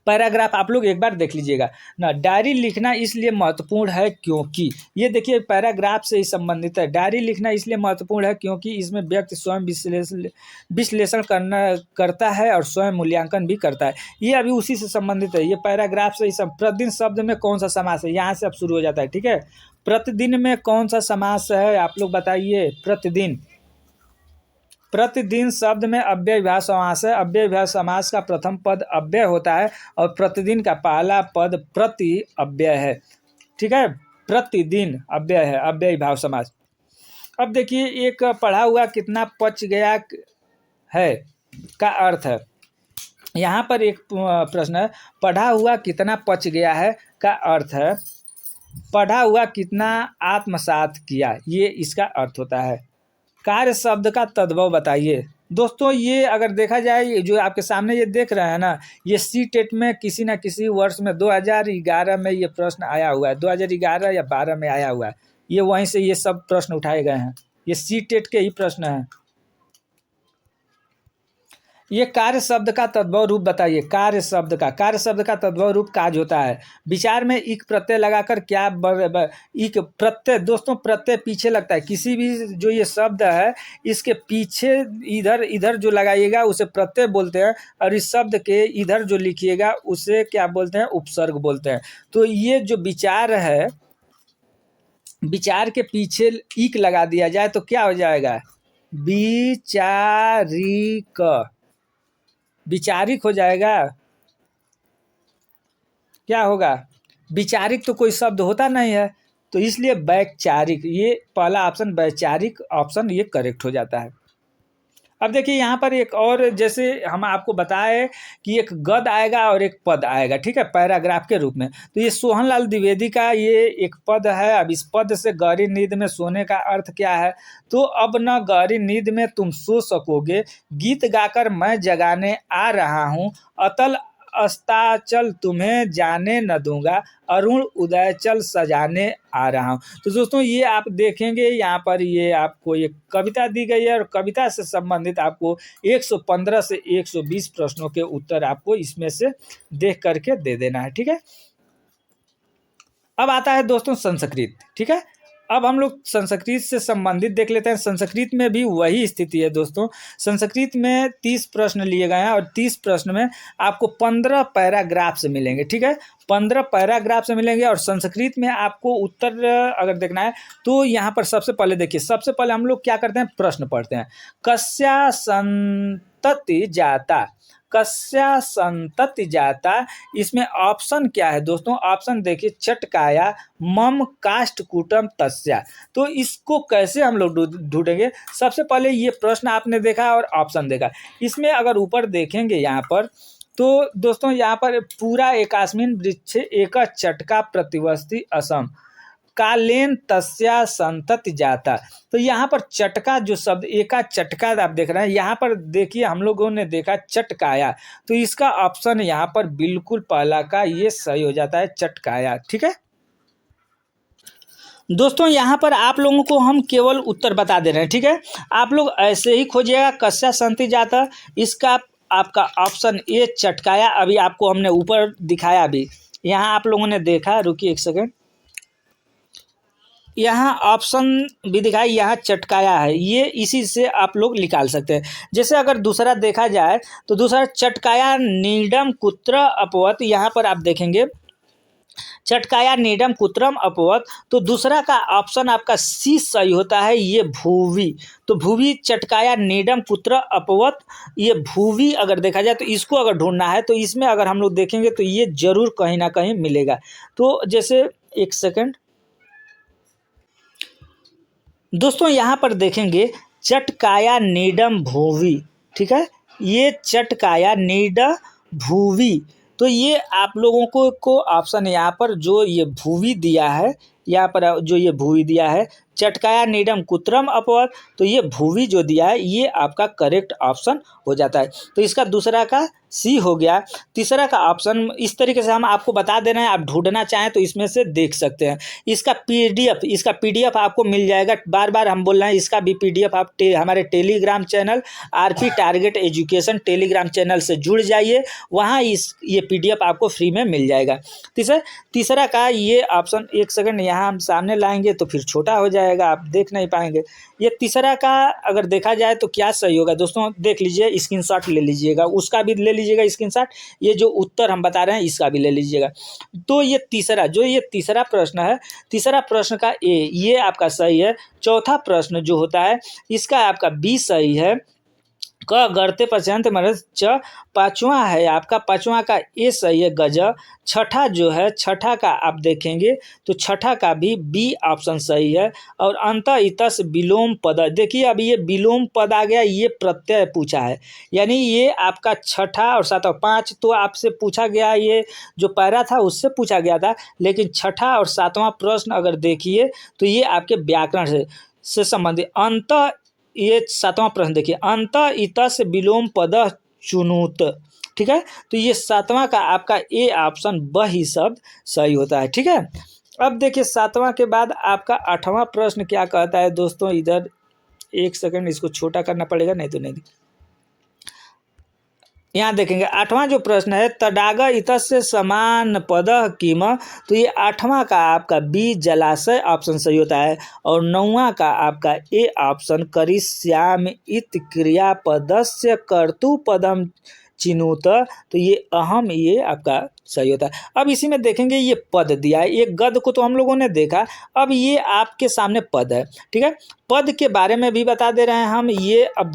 पैराग्राफ आप लोग एक बार देख लीजिएगा ना। डायरी लिखना इसलिए महत्वपूर्ण है क्योंकि, ये देखिए पैराग्राफ से ही संबंधित है। डायरी लिखना इसलिए महत्वपूर्ण है क्योंकि इसमें व्यक्ति स्वयं विश्लेषण करता है और स्वयं मूल्यांकन भी करता है। ये अभी उसी से संबंधित है, ये पैराग्राफ से ही सब। प्रतिदिन शब्द में कौन सा समास है, यहाँ से अब शुरू हो जाता है, ठीक है। प्रतिदिन में कौन सा समास है आप लोग बताइए। प्रतिदिन, प्रतिदिन शब्द में अव्यय विभाव समास है। अव्यय विभाव समास का प्रथम पद अव्यय होता है और प्रतिदिन का पहला पद प्रति अव्यय है, ठीक है। प्रतिदिन अव्यय है, अव्यय विभाव समास। अब देखिए एक पढ़ा हुआ कितना पच गया है का अर्थ है। यहाँ पर एक प्रश्न है, पढ़ा हुआ कितना पच गया है का अर्थ है पढ़ा हुआ कितना आत्मसात किया, ये इसका अर्थ होता है। कार्य शब्द का तद्भव बताइए। दोस्तों ये अगर देखा जाए, ये जो आपके सामने ये देख रहे हैं ना, ये सी-टेट में किसी न किसी वर्ष में 2011 में ये प्रश्न आया हुआ है, 2011 या 12 में आया हुआ है। ये वहीं से ये सब प्रश्न उठाए गए हैं, ये सी-टेट के ही प्रश्न हैं। ये कार्य शब्द का तद्भव रूप बताइए। कार्य शब्द का तद्भव रूप काज होता है। विचार में इक प्रत्यय लगाकर क्या इक प्रत्यय, दोस्तों प्रत्यय पीछे लगता है। किसी भी जो ये शब्द है इसके पीछे इधर जो लगाइएगा उसे प्रत्यय बोलते हैं, और इस शब्द के इधर जो लिखिएगा उसे क्या बोलते हैं, उपसर्ग बोलते हैं। तो ये जो विचार है, विचार के पीछे इक लगा दिया जाए तो क्या हो जाएगा, विचारिक हो जाएगा। क्या होगा, विचारिक तो कोई शब्द होता नहीं है, तो इसलिए वैचारिक, ये पहला ऑप्शन वैचारिक ऑप्शन ये करेक्ट हो जाता है। अब देखिए यहाँ पर एक और, जैसे हम आपको बताए कि एक गद आएगा और एक पद आएगा, ठीक है, पैराग्राफ के रूप में। तो ये सोहनलाल द्विवेदी का ये एक पद है। अब इस पद से गहरी नींद में सोने का अर्थ क्या है, तो अब न गहरी नींद में तुम सो सकोगे, गीत गाकर मैं जगाने आ रहा हूँ, अतल अस्ताचल तुम्हें जाने न दूंगा, अरुण उदयचल सजाने आ रहा हूँ। तो दोस्तों ये आप देखेंगे यहाँ पर ये आपको एक कविता दी गई है, और कविता से संबंधित आपको 115 से 120 प्रश्नों के उत्तर आपको इसमें से देख करके दे देना है, ठीक है। अब आता है दोस्तों संस्कृत, ठीक है। अब हम लोग संस्कृत से संबंधित देख लेते हैं। संस्कृत में भी वही स्थिति है दोस्तों। संस्कृत में 30 प्रश्न लिए गए हैं, और 30 प्रश्न में आपको 15 पैराग्राफ से मिलेंगे, ठीक है, 15 पैराग्राफ से मिलेंगे। और संस्कृत में आपको उत्तर अगर देखना है तो यहाँ पर सबसे पहले देखिए, सबसे पहले हम लोग क्या करते हैं, प्रश्न पढ़ते हैं। कस्या संतति जाता, कस्या संतति जाता, इसमें ऑप्शन क्या है दोस्तों, ऑप्शन देखिए, चटकाया, मम काष्ठकूटम तस्या। तो इसको कैसे हम लोग ढूंढेंगे, सबसे पहले ये प्रश्न आपने देखा और ऑप्शन देखा। इसमें अगर ऊपर देखेंगे यहाँ पर, तो दोस्तों यहाँ पर पूरा एकास्मिन वृक्ष एक चटका प्रतिवस्ती असम कालेन तस्या संतति जाता। तो यहाँ पर चटका जो शब्द, एका चटका आप देख रहे हैं, यहाँ पर देखिए हम लोगों ने देखा चटकाया, तो इसका ऑप्शन यहाँ पर बिल्कुल पहला का ये सही हो जाता है, चटकाया, ठीक है। दोस्तों यहाँ पर आप लोगों को हम केवल उत्तर बता दे रहे हैं, ठीक है। आप लोग ऐसे ही खोजिएगा कस्या संतति जाता, इसका आपका ऑप्शन ए चटकाया, अभी आपको हमने ऊपर दिखाया भी, यहाँ आप लोगों ने देखा, रुकिए एक सेकेंड, यहाँ ऑप्शन भी दिखाई, यहाँ चटकाया है, ये इसी से आप लोग निकाल सकते हैं। जैसे अगर दूसरा देखा जाए तो दूसरा चटकाया नीडम कुत्र अपवत, यहाँ पर आप देखेंगे चटकाया नीडम कुत्रम अपवत, तो दूसरा का ऑप्शन आपका सी सही होता है, ये भूवी। तो भूवी चटकाया नीडम कुत्र अपवत, ये भूवी अगर देखा जाए तो इसको अगर ढूंढना है तो इसमें अगर हम लोग देखेंगे तो ये जरूर कहीं ना कहीं मिलेगा। तो जैसे एक सेकेंड दोस्तों यहाँ पर देखेंगे चटकाया नीडम भूवी, ठीक है, ये चटकाया नीड भूवी। तो ये आप लोगों को ऑप्शन यहाँ पर जो ये भूवी दिया है, यहाँ पर जो ये भूवी दिया है चटकाया नीडम कुत्रम अपवत, तो ये भूवी जो दिया है ये आपका करेक्ट ऑप्शन हो जाता है। तो इसका दूसरा का सी हो गया। तीसरा का ऑप्शन इस तरीके से हम आपको बता दे रहे हैं, आप ढूंढना चाहें तो इसमें से देख सकते हैं। इसका पीडीएफ आपको मिल जाएगा। बार बार हम बोल रहे हैं, इसका भी पीडीएफ आप हमारे Telegram channel RP target education Telegram channel से जुड़ जाइए, वहाँ ये पीडीएफ आपको फ्री में मिल जाएगा। तीसरा का ये ऑप्शन, एक सेकंड यहाँ हम सामने लाएंगे तो फिर छोटा हो जाएगा, आप देख नहीं पाएंगे। ये तीसरा का अगर देखा जाए तो क्या सही होगा दोस्तों, देख लीजिए, स्क्रीनशॉट ले लीजिएगा, उसका भी ले लीजिएगा स्क्रीनशॉट, ये जो उत्तर हम बता रहे हैं इसका भी ले लीजिएगा। तो ये तीसरा प्रश्न है, तीसरा प्रश्न का ए ये आपका सही है। चौथा प्रश्न जो होता है इसका आपका बी सही है। क गढ़ते पश्चात मरद च, पाँचवा है आपका, पाँचवा का ए सही है गज। छठा जो है, छठा का आप देखेंगे तो छठा का भी बी ऑप्शन सही है। और अंत इतस विलोम पद, देखिए अब ये विलोम पद आ गया, ये प्रत्यय पूछा है, यानी ये आपका छठा और सातवां, पाँच तो आपसे पूछा गया, ये जो पैरा था उससे पूछा गया था, लेकिन छठा और सातवां प्रश्न अगर देखिए तो ये आपके व्याकरण से संबंधित। अंत, ये सातवां प्रश्न देखिए, अंत इतस विलोम पद चुनुत, ठीक है। तो ये सातवां का आपका ए ऑप्शन ब ही शब्द सही होता है, ठीक है। अब देखिए सातवां के बाद आपका आठवां प्रश्न क्या कहता है दोस्तों, इधर एक सेकंड इसको छोटा करना पड़ेगा, नहीं तो नहीं। यहाँ देखेंगे आठवां जो प्रश्न है, तडाग इतस्य समान पद किम, तो ये आठवां का आपका बी जलाशय ऑप्शन सही होता है। और नौवां का आपका ए ऑप्शन करिष्यामि इत क्रियापदस्य कर्तुपदम चिनुत, तो ये अहम, ये आपका सही होता है। अब इसी में देखेंगे ये पद दिया है, एक गद को तो हम लोगों ने देखा, अब ये आपके सामने पद है, ठीक है। पद के बारे में भी बता दे रहे हैं हम। ये अब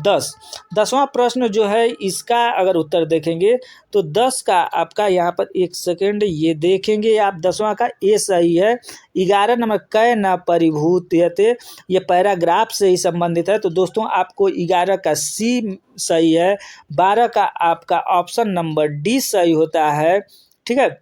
10वां प्रश्न जो है इसका अगर उत्तर देखेंगे तो 10 का आपका यहाँ पर एक सेकेंड ये देखेंगे आप, 10वां का ए सही है। 11 नंबर कै न परिभूत्यते, ये पैराग्राफ से ही संबंधित है, तो दोस्तों आपको 11 का सी सही है। 12 का आपका ऑप्शन नंबर डी सही होता है, ठीक है।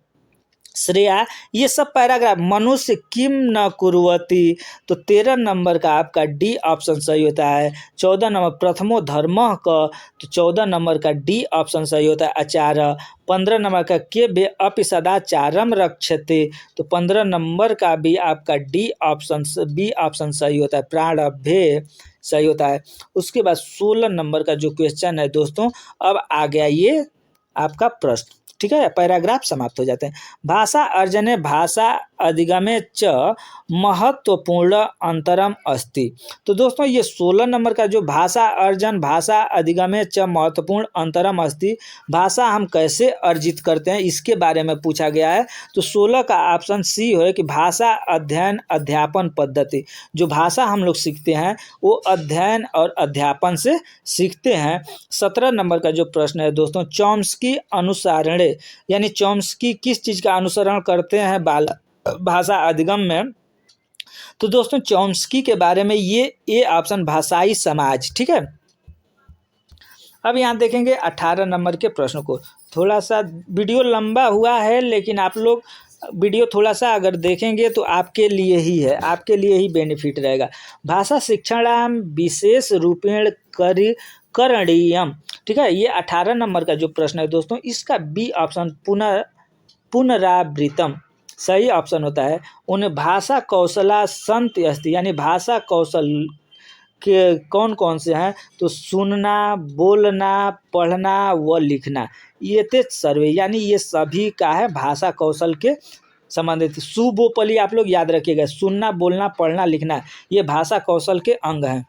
श्रेया, ये सब पैराग्राफ, मनुष्य किम न कुर्वती, तो 13 नंबर का आपका डी ऑप्शन सही होता है। 14 नंबर प्रथमो धर्म का, तो 14 नंबर का डी ऑप्शन सही होता है आचार। 15 नंबर का के बे अपि सदाचारम रक्षते, तो 15 नंबर का भी आपका डी ऑप्शन बी ऑप्शन सही होता है, प्राणभय सही होता है। उसके बाद 16 नंबर का जो क्वेश्चन है दोस्तों, अब आ गया ये आपका प्रश्न, ठीक है। पैराग्राफ समाप्त हो जाते हैं। भाषा अर्जने भाषा अधिगमे च महत्वपूर्ण अंतरम अस्ति, तो दोस्तों ये 16 नंबर का जो भाषा अर्जन भाषा अधिगमे च महत्वपूर्ण अंतरम अस्ति, भाषा हम कैसे अर्जित करते हैं इसके बारे में पूछा गया है। तो 16 का ऑप्शन सी है कि भाषा अध्ययन अध्यापन पद्धति, जो भाषा हम लोग सीखते हैं वो अध्ययन और अध्यापन से सीखते हैं। 17 नंबर का जो प्रश्न है दोस्तों, चॉम्स्की अनुसारण, यानी चॉम्स्की किस चीज़ का अनुसरण करते हैं भाषा अधिगम में, तो दोस्तों चॉम्स्की के बारे में ये ए ऑप्शन भाषाई समाज, ठीक है। अब यहाँ देखेंगे 18 नंबर के प्रश्न को, थोड़ा सा वीडियो लंबा हुआ है, लेकिन आप लोग वीडियो थोड़ा सा अगर देखेंगे तो आपके लिए ही है, आपके लिए ही बेनिफिट रहेगा। भाषा शिक्षण विशेष रूपेण करणीयम, ठीक है। ये 18 नंबर का जो प्रश्न है दोस्तों, इसका बी ऑप्शन पुनरावृतम सही ऑप्शन होता है। उन्हें भाषा कौशला संत अस्ति, यानी भाषा कौशल के कौन कौन से हैं, तो सुनना, बोलना, पढ़ना व लिखना, ये ते सर्वे, यानी ये सभी का है भाषा कौशल के संबंधित। सुबोपली आप लोग याद रखिएगा, सुनना, बोलना, पढ़ना, लिखना, ये भाषा कौशल के अंग हैं,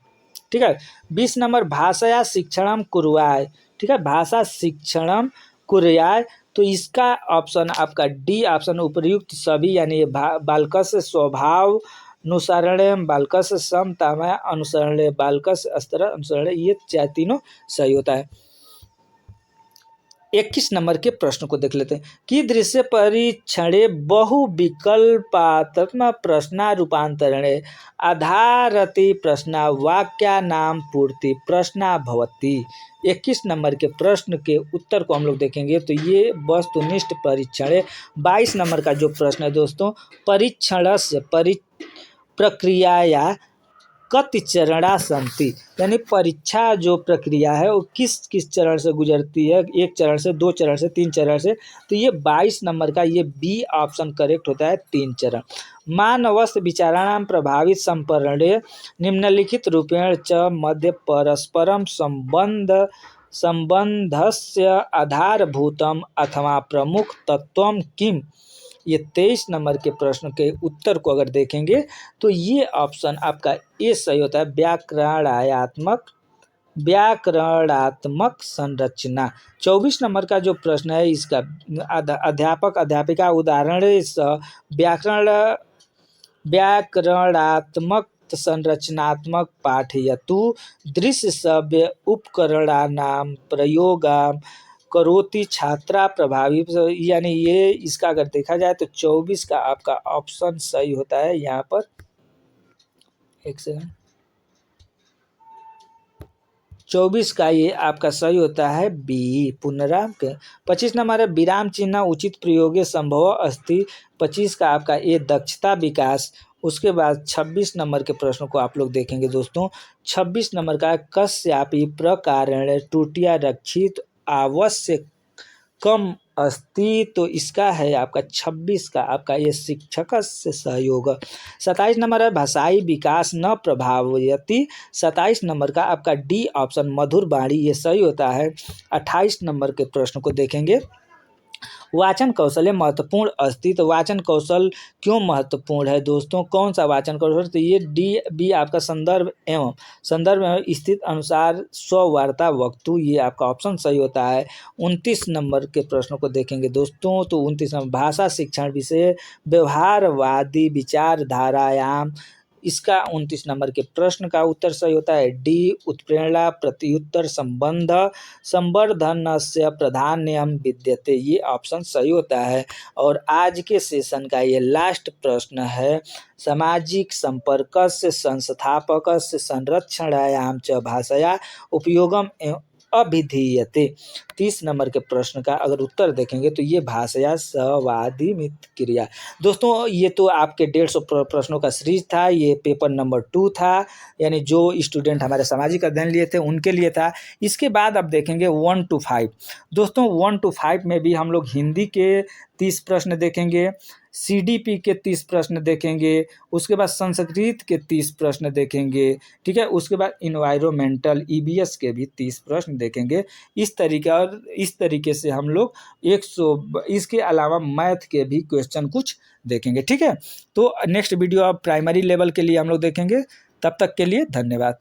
ठीक है। 20 नंबर भाषया शिक्षणम कुर्याय, ठीक है, भाषा शिक्षणम कुर्याय, तो इसका ऑप्शन आपका डी ऑप्शन उपयुक्त सभी, यानी बालकस्य स्वभाव अनुसरण, बालकस्य समतामय अनुसरण, बालकस्य स्तर अनुसरण, ये तीनों सही होता है। 21 नंबर के प्रश्न को देख लेते हैं। कि दृश्य परीक्षणे बहुविकल्पात्मक प्रश्नारूपांतरणे आधारति प्रश्ना वाक्यानां पूर्ति प्रश्ना भवति। 21 नंबर के प्रश्न के उत्तर को हम लोग देखेंगे तो ये वस्तुनिष्ठ परीक्षण है। 22 नंबर का जो प्रश्न है दोस्तों, परीक्षण प्रक्रिया कति चरणा संति, यानी परीक्षा जो प्रक्रिया है वो किस किस चरण से गुजरती है, 1 चरण से, 2 चरण से, 3 चरण से, तो ये 22 नंबर का ये बी ऑप्शन करेक्ट होता है, 3 चरण। मानवस्य विचाराणां प्रभावित संपर्णे निम्नलिखित रूपेण च मध्य परस्परम संबंधस्य आधारभूतम अथवा प्रमुख तत्वम किम। ये 23 नंबर के प्रश्न के उत्तर को अगर देखेंगे तो ये ऑप्शन आपका ए सही होता है, व्याकरणात्मक संरचना। 24 नंबर का जो प्रश्न है इसका अध्यापक अध्यापिका उदाहरण व्याकरणात्मक संरचनात्मक पाठयतु दृश्य श्रव्य उपकरणानां प्रयोगां करोति छात्रा प्रभावी, यानी ये इसका अगर देखा जाए तो 24 का आपका ऑप्शन सही होता है। यहाँ पर एक सेकंड, 24 का ये आपका सही होता है बी पुनराम के। 25 नंबर है विराम चिन्ह उचित प्रयोगे संभव अस्ति, 25 का आपका ये दक्षता विकास। उसके बाद 26 नंबर के प्रश्न को आप लोग देखेंगे दोस्तों। 26 नंबर का कस्यापि प्रकारेण त्रुटिया रक्षित आवश्यक कम अस्ति, तो इसका है आपका 26 का आपका ये शिक्षक से सहयोग। 27 नंबर है भाषाई विकास न प्रभावयति, 27 नंबर का आपका डी ऑप्शन मधुर वाणी ये सही होता है। 28 नंबर के प्रश्न को देखेंगे, वाचन कौशल महत्वपूर्ण अस्ति, तो वाचन कौशल क्यों महत्वपूर्ण है दोस्तों, कौन सा वाचन कौशल, तो ये डी बी आपका संदर्भ एवं स्थिति अनुसार स्ववार्ता वक्तु, ये आपका ऑप्शन सही होता है। 29 नंबर के प्रश्नों को देखेंगे दोस्तों, तो 29 नंबर भाषा शिक्षण विषय व्यवहारवादी विचारधारायाम, इसका 29 नंबर के प्रश्न का उत्तर सही होता है डी उत्प्रेरणा प्रत्युत्तर संबंध संवर्धनस्य प्राधान्यम विद्यते, ये ऑप्शन सही होता है। और आज के सेशन का ये लास्ट प्रश्न है सामाजिक संपर्कस्य संस्थापकस्य संरक्षणायां च भाषया उपयोगम अभिधीयते, 30 नंबर के प्रश्न का अगर उत्तर देखेंगे तो ये भाषया सवादिमित क्रिया। दोस्तों ये तो आपके 150 प्रश्नों का सीरीज था, ये पेपर नंबर 2 था, यानी जो स्टूडेंट हमारे सामाजिक अध्ययन लिए थे उनके लिए था। इसके बाद अब देखेंगे 1 to 5। दोस्तों 1 to 5 में भी हम लोग हिंदी के 30 प्रश्न देखेंगे, CDP के 30 प्रश्न देखेंगे, उसके बाद संस्कृत के 30 प्रश्न देखेंगे, ठीक है, उसके बाद इन्वायरमेंटल EVS के भी 30 प्रश्न देखेंगे। इस तरीके से हम लोग 100, इसके अलावा मैथ के भी क्वेश्चन कुछ देखेंगे, ठीक है। तो नेक्स्ट वीडियो आप प्राइमरी लेवल के लिए हम लोग देखेंगे। तब तक के लिए धन्यवाद।